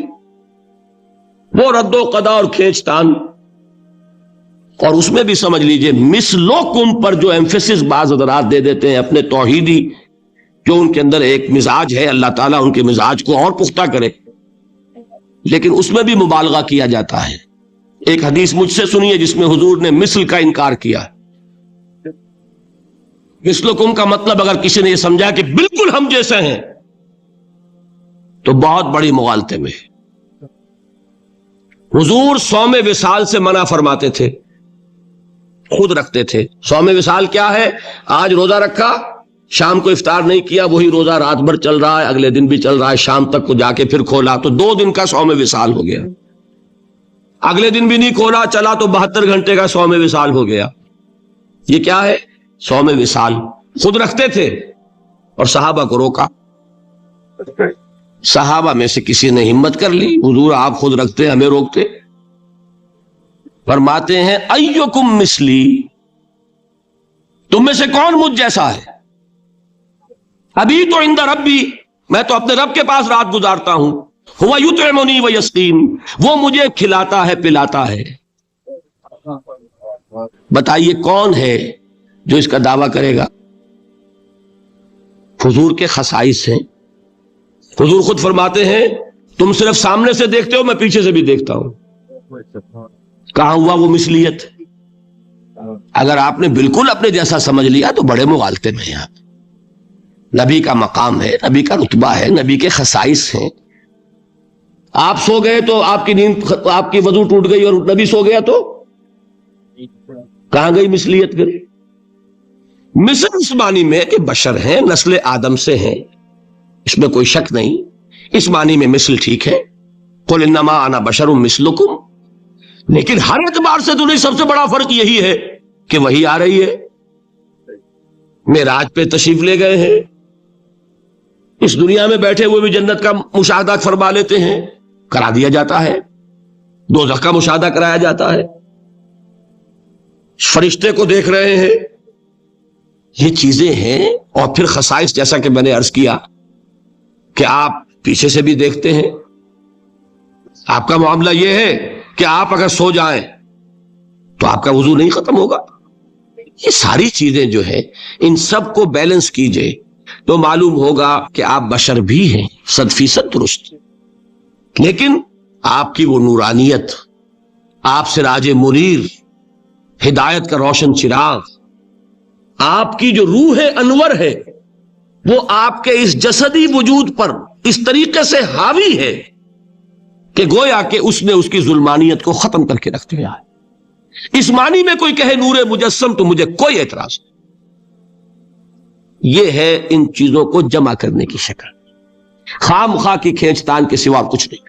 وہ رد و قضا اور کھینچ تان. اور اس میں بھی سمجھ لیجئے مثلکم پر جو ایمفیسس بعض حضرات دے دیتے ہیں اپنے توحیدی، جو ان کے اندر ایک مزاج ہے، اللہ تعالیٰ ان کے مزاج کو اور پختہ کرے، لیکن اس میں بھی مبالغہ کیا جاتا ہے. ایک حدیث مجھ سے سنیے جس میں حضور نے مثل کا انکار کیا. مثلکم کا مطلب اگر کسی نے یہ سمجھا کہ بالکل ہم جیسے ہیں تو بہت بڑی مغالطے میں. حضور صوم وصال سے منع فرماتے تھے، خود رکھتے تھے. صوم وصال کیا ہے؟ آج روزہ رکھا، شام کو افطار نہیں کیا، وہی روزہ رات بھر چل رہا ہے، اگلے دن بھی چل رہا ہے، شام تک کو جا کے پھر کھولا تو 2 دن کا صوم وصال ہو گیا، اگلے دن بھی نہیں کھولا، چلا تو 72 گھنٹے کا صوم وصال ہو گیا۔ یہ کیا ہے؟ صوم وصال۔ خود رکھتے تھے اور صحابہ کو روکا، صحابہ میں سے کسی نے ہمت کر لی، حضور آپ خود رکھتے ہمیں روکتے؟ فرماتے ہیں ایکم مثلی، تم میں سے کون مجھ جیسا ہے؟ ابھی تو عند ربی، میں تو اپنے رب کے پاس رات گزارتا ہوں، ہوا یطعمنی و یسقین، وہ مجھے کھلاتا ہے پلاتا ہے۔ بتائیے کون ہے جو اس کا دعویٰ کرے گا؟ حضور کے خصائص ہیں۔ حضور خود فرماتے ہیں تم صرف سامنے سے دیکھتے ہو، میں پیچھے سے بھی دیکھتا ہوں۔ کہاں ہوا وہ مثلیت؟ اگر آپ نے بالکل اپنے جیسا سمجھ لیا تو بڑے مغالطے میں ہیں آپ۔ نبی کا مقام ہے، نبی کا رتبہ ہے، نبی کے خصائص ہیں۔ آپ سو گئے تو آپ کی نیند، آپ کی وضو ٹوٹ گئی اور نبی سو گیا تو کہاں گئی مثلیت؟ پھر مثل اس معنی میں کہ بشر ہیں، نسل آدم سے ہیں، اس میں کوئی شک نہیں، اس معنی میں مثل ٹھیک ہے، قل انما انا بشر مثلکم، لیکن ہر اعتبار سے تو نہیں۔ سب سے بڑا فرق یہی ہے کہ وہی آ رہی ہے، معراج پہ تشریف لے گئے ہیں، اس دنیا میں بیٹھے ہوئے بھی جنت کا مشاہدہ فرما لیتے ہیں، کرا دیا جاتا ہے، دوزخ کا مشاہدہ کرایا جاتا ہے، فرشتے کو دیکھ رہے ہیں، یہ چیزیں ہیں۔ اور پھر خصائص جیسا کہ میں نے عرض کیا کہ آپ پیچھے سے بھی دیکھتے ہیں، آپ کا معاملہ یہ ہے کہ آپ اگر سو جائیں تو آپ کا وضو نہیں ختم ہوگا۔ یہ ساری چیزیں جو ہے ان سب کو بیلنس کیجئے تو معلوم ہوگا کہ آپ بشر بھی ہیں 100% درست، لیکن آپ کی وہ نورانیت، آپ سراج منیر، ہدایت کا روشن چراغ، آپ کی جو روح انور ہے، وہ آپ کے اس جسدی وجود پر اس طریقے سے حاوی ہے کہ گویا کہ اس نے اس کی ظلمانیت کو ختم کر کے رکھ دیا ہے۔ اس معنی میں کوئی کہے نور مجسم تو مجھے کوئی اعتراض نہیں۔ یہ ہے ان چیزوں کو جمع کرنے کی شکل، خام خواہ کی کھینچتان کے سوا کچھ نہیں۔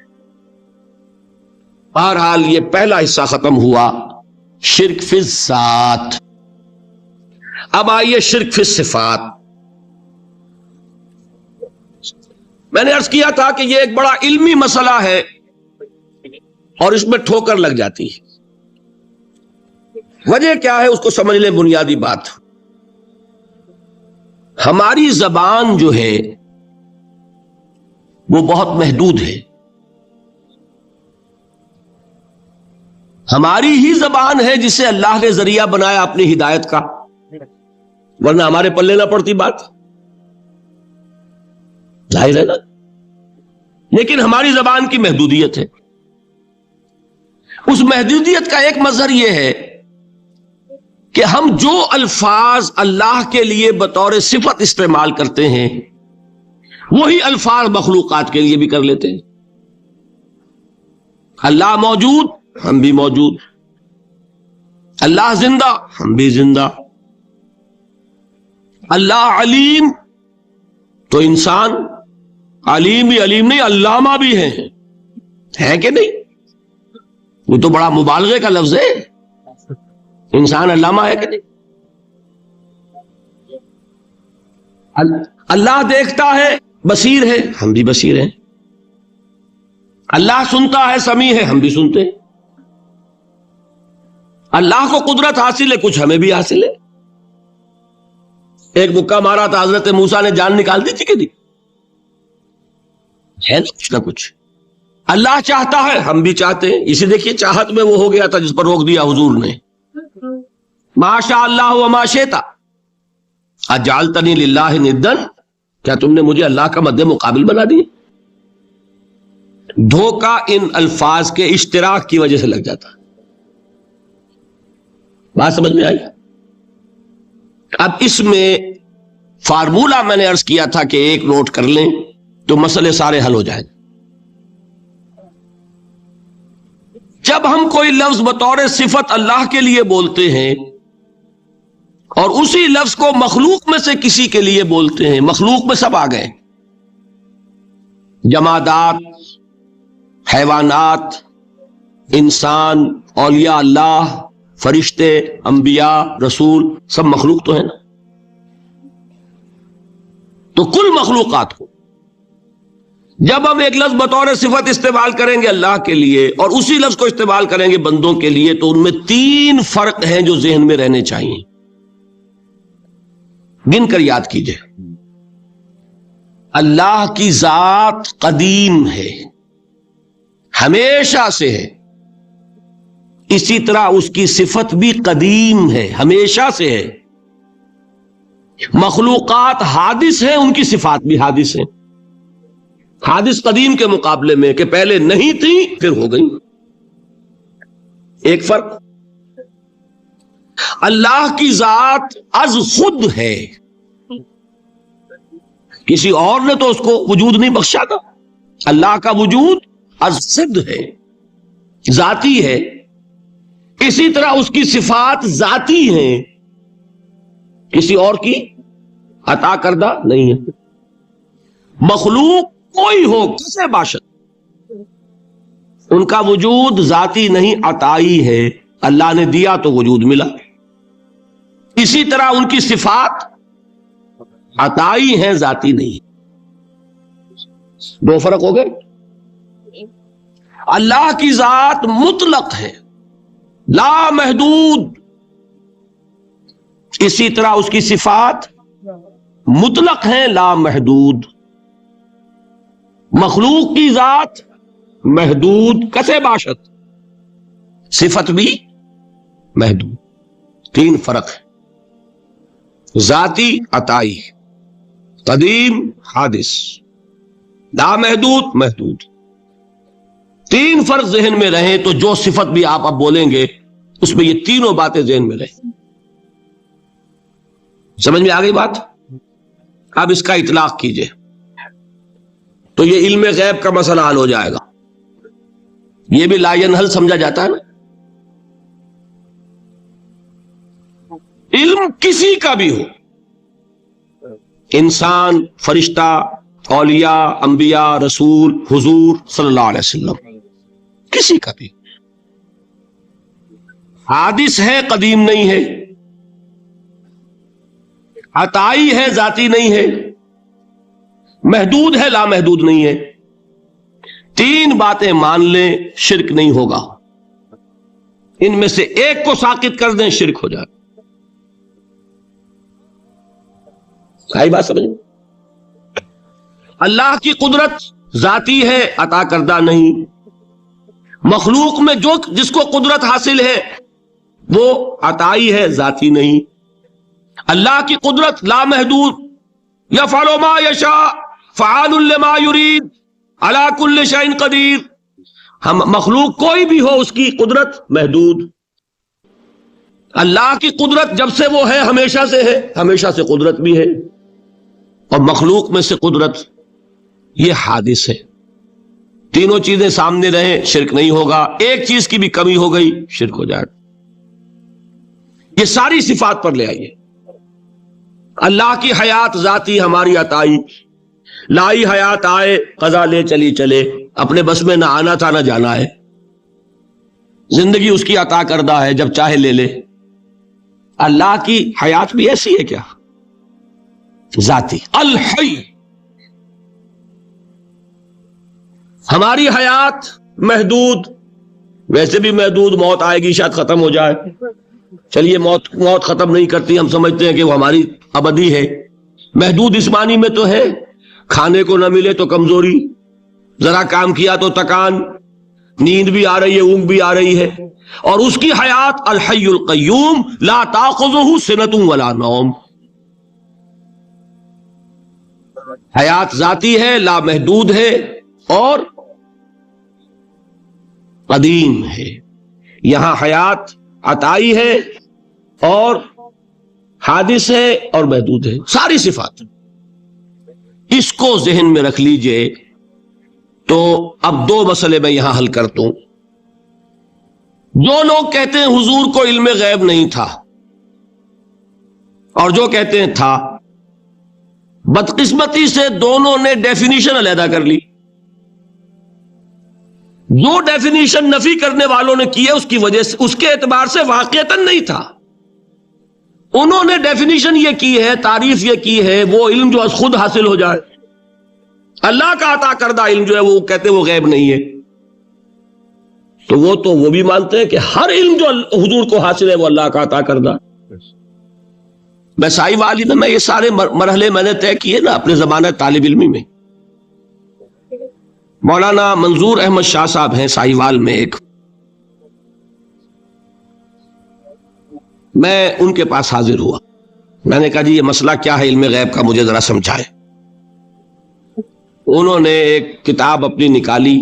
بہرحال یہ پہلا حصہ ختم ہوا، شرک فی الذات۔ اب آئیے شرک فی الصفات۔ میں نے عرض کیا تھا کہ یہ ایک بڑا علمی مسئلہ ہے اور اس میں ٹھوکر لگ جاتی ہے۔ وجہ کیا ہے اس کو سمجھ لیں۔ بنیادی بات، ہماری زبان جو ہے وہ بہت محدود ہے، ہماری ہی زبان ہے جسے اللہ نے ذریعہ بنایا اپنی ہدایت کا، ورنہ ہمارے پلے نہ پڑتی بات، ظاہر ہے نا۔ لیکن ہماری زبان کی محدودیت ہے۔ اس محدودیت کا ایک مظہر یہ ہے کہ ہم جو الفاظ اللہ کے لیے بطور صفت استعمال کرتے ہیں وہی الفاظ مخلوقات کے لیے بھی کر لیتے ہیں۔ اللہ موجود، ہم بھی موجود، اللہ زندہ، ہم بھی زندہ، اللہ علیم، تو انسان علیم بھی علیم نہیں، علامہ بھی ہے کہ نہیں؟ وہ تو بڑا مبالغے کا لفظ ہے، انسان علامہ ہے کہ نہیں؟ اللہ دیکھتا ہے، بصیر ہے، ہم بھی بصیر ہیں، اللہ سنتا ہے، سمیع ہے، ہم بھی سنتے ہیں، اللہ کو قدرت حاصل ہے، کچھ ہمیں بھی حاصل ہے۔ ایک مکہ مارا تھا حضرت موسیٰ نے، جان نکال دی تھی کہ نہیں؟ ہے نا کچھ نہ کچھ۔ اللہ چاہتا ہے، ہم بھی چاہتے ہیں، اسی دیکھیے چاہت میں وہ ہو گیا تھا جس پر روک دیا حضور نے، ما شاء اللہ وما شئت اجعلتنی للہ ندًا، کیا تم نے مجھے اللہ کا مد مقابل بنا دیا؟ دھوکہ ان الفاظ کے اشتراک کی وجہ سے لگ جاتا۔ بات سمجھ میں آئی؟ اب اس میں فارمولہ میں نے عرض کیا تھا کہ ایک نوٹ کر لیں تو مسئلے سارے حل ہو جائیں۔ جب ہم کوئی لفظ بطور صفت اللہ کے لیے بولتے ہیں اور اسی لفظ کو مخلوق میں سے کسی کے لیے بولتے ہیں. مخلوق میں سب آ گئے، جمادات، حیوانات، انسان، اولیاء اللہ، فرشتے، انبیاء، رسول، سب مخلوق تو ہے نا. تو کل مخلوقات کو جب ہم ایک لفظ بطور صفت استعمال کریں گے اللہ کے لیے اور اسی لفظ کو استعمال کریں گے بندوں کے لیے، تو ان میں 3 فرق ہیں جو ذہن میں رہنے چاہیے. گن کر یاد کیجئے. اللہ کی ذات قدیم ہے، ہمیشہ سے ہے. اسی طرح اس کی صفت بھی قدیم ہے، ہمیشہ سے ہے. مخلوقات حادث ہیں، ان کی صفات بھی حادث ہیں. حادث قدیم کے مقابلے میں کہ پہلے نہیں تھی پھر ہو گئی. ایک فرق، اللہ کی ذات از خود ہے، کسی اور نے تو اس کو وجود نہیں بخشا تھا. اللہ کا وجود از خود ہے، ذاتی ہے. اسی طرح اس کی صفات ذاتی ہیں، کسی اور کی عطا کردہ نہیں ہے. مخلوق کوئی ہو کسے باشد، ان کا وجود ذاتی نہیں عطائی ہے. اللہ نے دیا تو وجود ملا. اسی طرح ان کی صفات عطائی ہیں، ذاتی نہیں. 2 فرق ہو گئے. اللہ کی ذات مطلق ہے، لا محدود. اسی طرح اس کی صفات مطلق ہیں، لا محدود. مخلوق کی ذات محدود کسے باشد، صفت بھی محدود. 3 فرق ہے، ذاتی عطائی، قدیم حادث، لا محدود محدود. 3 فرق ذہن میں رہیں تو جو صفت بھی آپ اب بولیں گے اس میں یہ تینوں باتیں ذہن میں رہیں. سمجھ میں آ گئی بات؟ اب اس کا اطلاق کیجئے تو یہ علم غیب کا مسئلہ حل ہو جائے گا. یہ بھی لا ینحل سمجھا جاتا ہے نا. علم کسی کا بھی ہو، انسان، فرشتہ، اولیاء، انبیاء، رسول، حضور صلی اللہ علیہ وسلم، کسی کا بھی حادث ہے، قدیم نہیں ہے، عطائی ہے، ذاتی نہیں ہے، محدود ہے، لا محدود نہیں ہے. 3 باتیں مان لیں، شرک نہیں ہوگا. ان میں سے ایک کو ساقط کر دیں، شرک ہو جائے. آئی بات سمجھ؟ اللہ کی قدرت ذاتی ہے، عطا کردہ نہیں. مخلوق میں جس کو قدرت حاصل ہے وہ عطائی ہے، ذاتی نہیں. اللہ کی قدرت لا محدود، یفعل ما یشاء فعال لما یرید علی کل شیء قدیر. ہم مخلوق کوئی بھی ہو اس کی قدرت محدود. اللہ کی قدرت جب سے وہ ہے ہمیشہ سے ہے، ہمیشہ سے قدرت بھی ہے. اور مخلوق میں سے قدرت یہ حادث ہے. تینوں چیزیں سامنے رہیں، شرک نہیں ہوگا. ایک چیز کی بھی کمی ہو گئی، شرک ہو جائے. یہ ساری صفات پر لے آئیے. اللہ کی حیات ذاتی، ہماری عطائی. لائی حیات آئے، قضا لے چلی چلے، اپنے بس میں نہ آنا تھا نہ جانا ہے. زندگی اس کی عطا کردہ ہے، جب چاہے لے لے. اللہ کی حیات بھی ایسی ہے کیا؟ ذاتی، الحی. ہماری حیات محدود، ویسے بھی محدود. موت آئے گی، شاید ختم ہو جائے. چلیے موت ختم نہیں کرتی، ہم سمجھتے ہیں کہ وہ ہماری ابدی ہے. محدود اس معنی میں تو ہے کھانے کو نہ ملے تو کمزوری، ذرا کام کیا تو تکان، نیند بھی آ رہی ہے، اونگ بھی آ رہی ہے. اور اس کی حیات الحی القیوم لا تاخذہ سنۃ ولا نوم. حیات ذاتی ہے، لا محدود ہے اور قدیم ہے. یہاں حیات عطائی ہے اور حادث ہے اور محدود ہے، ساری صفات. اس کو ذہن میں رکھ لیجئے. تو اب 2 مسئلے میں یہاں حل کرتا ہوں. جو لوگ کہتے ہیں حضور کو علم غیب نہیں تھا، اور جو کہتے ہیں تھا. بدقسمتی سے دونوں نے ڈیفینیشن علیحدہ کر لی. جو ڈیفینیشن نفی کرنے والوں نے کی ہے اس کی وجہ سے، اس کے اعتبار سے واقعتاً نہیں تھا. انہوں نے ڈیفینیشن یہ کی ہے، تعریف یہ کی ہے، وہ علم جو خود حاصل ہو جائے. اللہ کا عطا کردہ علم جو ہے وہ کہتے وہ غیب نہیں ہے. تو وہ بھی مانتے ہیں کہ ہر علم جو حضور کو حاصل ہے وہ اللہ کا عطا کردہ. میں سائی والی میں یہ سارے مرحلے میں نے طے کیے نا اپنے زمانہ طالب علمی میں. مولانا منظور احمد شاہ صاحب ہیں سائی وال میں ایک، میں ان کے پاس حاضر ہوا. میں نے کہا جی یہ مسئلہ کیا ہے علم غیب کا، مجھے ذرا سمجھائے. انہوں نے ایک کتاب اپنی نکالی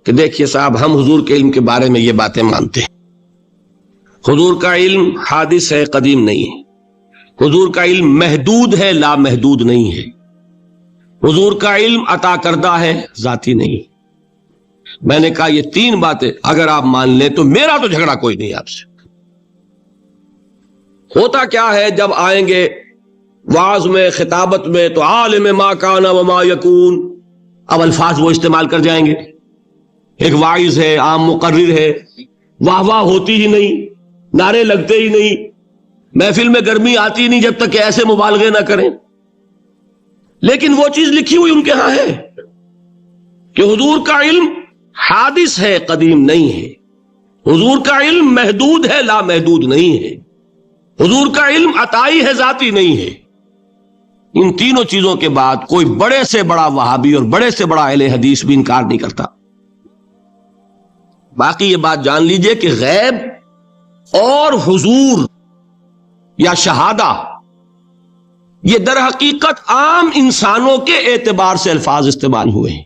کہ دیکھیے صاحب ہم حضور کے علم کے بارے میں یہ باتیں مانتے ہیں. حضور کا علم حادث ہے، قدیم نہیں ہے. حضور کا علم محدود ہے، لا محدود نہیں ہے. حضور کا علم عطا کردہ ہے، ذاتی نہیں. میں نے کہا یہ تین باتیں اگر آپ مان لیں تو میرا تو جھگڑا کوئی نہیں آپ سے. ہوتا کیا ہے جب آئیں گے وعظ میں، خطابت میں، تو عالم ما کان وما یکون، اب الفاظ وہ استعمال کر جائیں گے. ایک واعظ ہے، عام مقرر ہے، واہ واہ ہوتی ہی نہیں، نعرے لگتے ہی نہیں، محفل میں گرمی آتی نہیں جب تک کہ ایسے مبالغے نہ کریں. لیکن وہ چیز لکھی ہوئی ان کے ہاں ہے کہ حضور کا علم حادث ہے، قدیم نہیں ہے. حضور کا علم محدود ہے، لا محدود نہیں ہے. حضور کا علم عطائی ہے، ذاتی نہیں ہے. ان تینوں چیزوں کے بعد کوئی بڑے سے بڑا وہابی اور بڑے سے بڑا اہل حدیث بھی انکار نہیں کرتا. باقی یہ بات جان لیجئے کہ غیب اور حضور یا شہادہ یہ در حقیقت عام انسانوں کے اعتبار سے الفاظ استعمال ہوئے ہیں.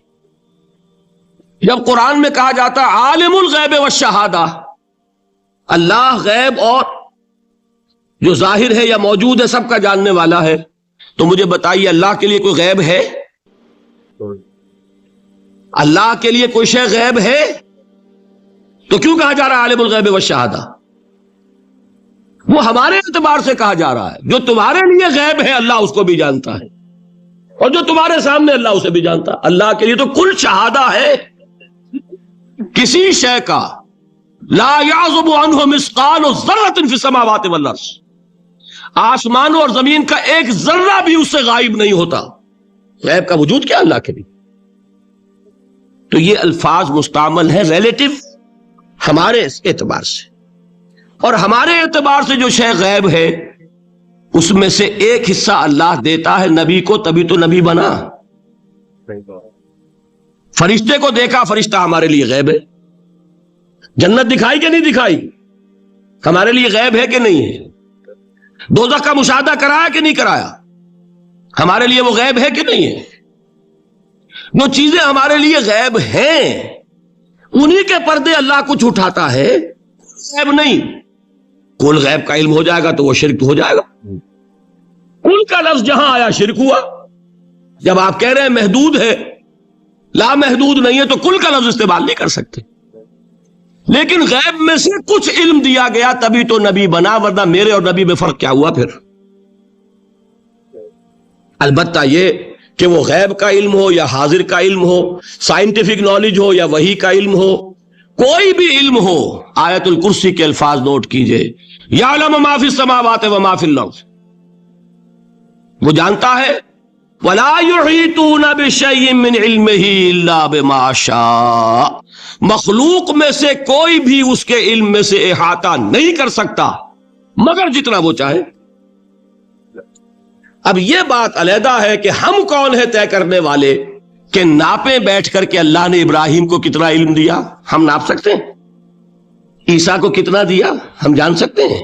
جب قرآن میں کہا جاتا ہے عالم الغیب والشہادہ، اللہ غیب اور جو ظاہر ہے یا موجود ہے سب کا جاننے والا ہے، تو مجھے بتائیے اللہ کے لیے کوئی غیب ہے؟ اللہ کے لیے کوئی شے غیب ہے؟ تو کیوں کہا جا رہا ہے عالم الغیب والشہادہ؟ وہ ہمارے اعتبار سے کہا جا رہا ہے. جو تمہارے لیے غیب ہے اللہ اس کو بھی جانتا ہے، اور جو تمہارے سامنے اللہ اسے بھی جانتا ہے. اللہ کے لیے تو کل شہادہ ہے. کسی شے کا لا یعزب عنہ مثقال ذرۃ فی السماوات والارض، آسمانوں اور زمین کا ایک ذرہ بھی اس سے غائب نہیں ہوتا. غیب کا وجود کیا اللہ کے لیے؟ تو یہ الفاظ مستعمل ہے ریلیٹو ہمارے اعتبار سے، اور ہمارے اعتبار سے جو شے غیب ہے اس میں سے ایک حصہ اللہ دیتا ہے نبی کو، تبھی تو نبی بنا. فرشتے کو دیکھا، فرشتہ ہمارے لیے غیب ہے. جنت دکھائی کہ نہیں دکھائی، ہمارے لیے غیب ہے کہ نہیں ہے. دوزخ کا مشاہدہ کرایا کہ نہیں کرایا، ہمارے لیے وہ غیب ہے کہ نہیں ہے. جو چیزیں ہمارے لیے غیب ہیں انہی کے پردے اللہ کچھ اٹھاتا ہے، غیب نہیں. کل غیب کا علم ہو جائے گا تو وہ شرک ہو جائے گا. کل کا لفظ جہاں آیا شرک ہوا. جب آپ کہہ رہے ہیں محدود ہے، لا محدود نہیں ہے، تو کل کا لفظ استعمال نہیں کر سکتے. لیکن غیب میں سے کچھ علم دیا گیا تبھی تو نبی بنا، ورنہ میرے اور نبی میں فرق کیا ہوا پھر؟ البتہ یہ کہ وہ غیب کا علم ہو یا حاضر کا علم ہو، سائنٹیفک نالج ہو یا وحی کا علم ہو، کوئی بھی علم ہو، آیت الکرسی کے الفاظ نوٹ کیجئے، یعلم ما فی السماوات وما فی الارض، وہ جانتا ہے. ولا یحیطون بشیء من علمہ الا بما شاء، مخلوق میں سے کوئی بھی اس کے علم میں سے احاطہ نہیں کر سکتا مگر جتنا وہ چاہے. اب یہ بات علیحدہ ہے کہ ہم کون ہے طے کرنے والے کہ ناپیں بیٹھ کر کہ اللہ نے ابراہیم کو کتنا علم دیا. ہم ناپ سکتے ہیں؟ عیسیٰ کو کتنا دیا ہم جان سکتے ہیں؟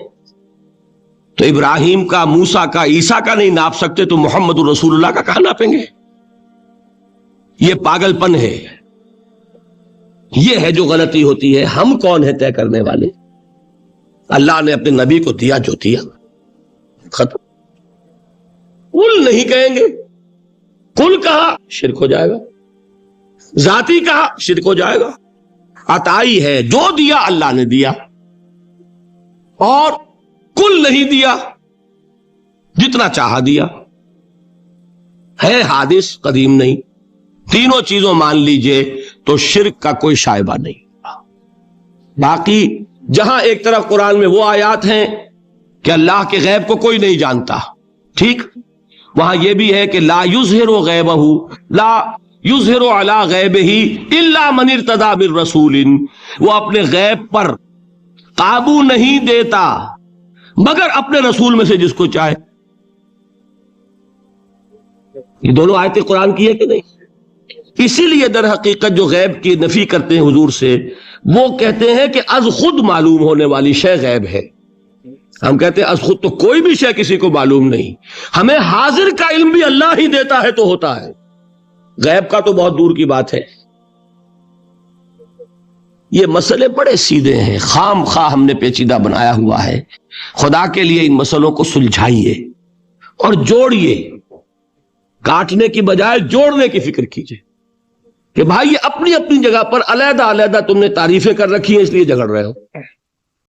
تو ابراہیم کا، موسیٰ کا، عیسیٰ کا نہیں ناپ سکتے تو محمد رسول اللہ کا کہاں ناپیں گے؟ یہ پاگل پن ہے، یہ ہے جو غلطی ہوتی ہے. ہم کون ہے طے کرنے والے؟ اللہ نے اپنے نبی کو دیا جو دیا، ختم. کل نہیں کہیں گے. کل کہا شرک ہو جائے گا، ذاتی کہا شرک ہو جائے گا. عطائی ہے، جو دیا اللہ نے دیا، اور کل نہیں دیا. جتنا چاہا دیا، ہے حادث قدیم نہیں، تینوں چیزوں مان لیجئے تو شرک کا کوئی شائبہ نہیں۔ باقی جہاں ایک طرف قرآن میں وہ آیات ہیں کہ اللہ کے غیب کو کوئی نہیں جانتا، ٹھیک، وہاں یہ بھی ہے کہ لا یظہر غیبہ، لا یظہر علی غیبہ الا من ارتضی من رسول، وہ اپنے غیب پر قابو نہیں دیتا مگر اپنے رسول میں سے جس کو چاہے۔ یہ دونوں آیتیں قرآن کی ہے کہ نہیں؟ اسی لیے در حقیقت جو غیب کی نفی کرتے ہیں حضور سے، وہ کہتے ہیں کہ از خود معلوم ہونے والی شے غیب ہے۔ ہم کہتے ہیں از خود تو کوئی بھی شے کسی کو معلوم نہیں، ہمیں حاضر کا علم بھی اللہ ہی دیتا ہے تو ہوتا ہے، غیب کا تو بہت دور کی بات ہے۔ یہ مسئلے بڑے سیدھے ہیں، خام خواہ ہم نے پیچیدہ بنایا ہوا ہے۔ خدا کے لیے ان مسئلوں کو سلجھائیے اور جوڑیے، کاٹنے کی بجائے جوڑنے کی فکر کیجیے کہ بھائی یہ اپنی اپنی جگہ پر علیحدہ علیحدہ تم نے تعریفیں کر رکھی ہیں اس لیے جھگڑ رہے ہو۔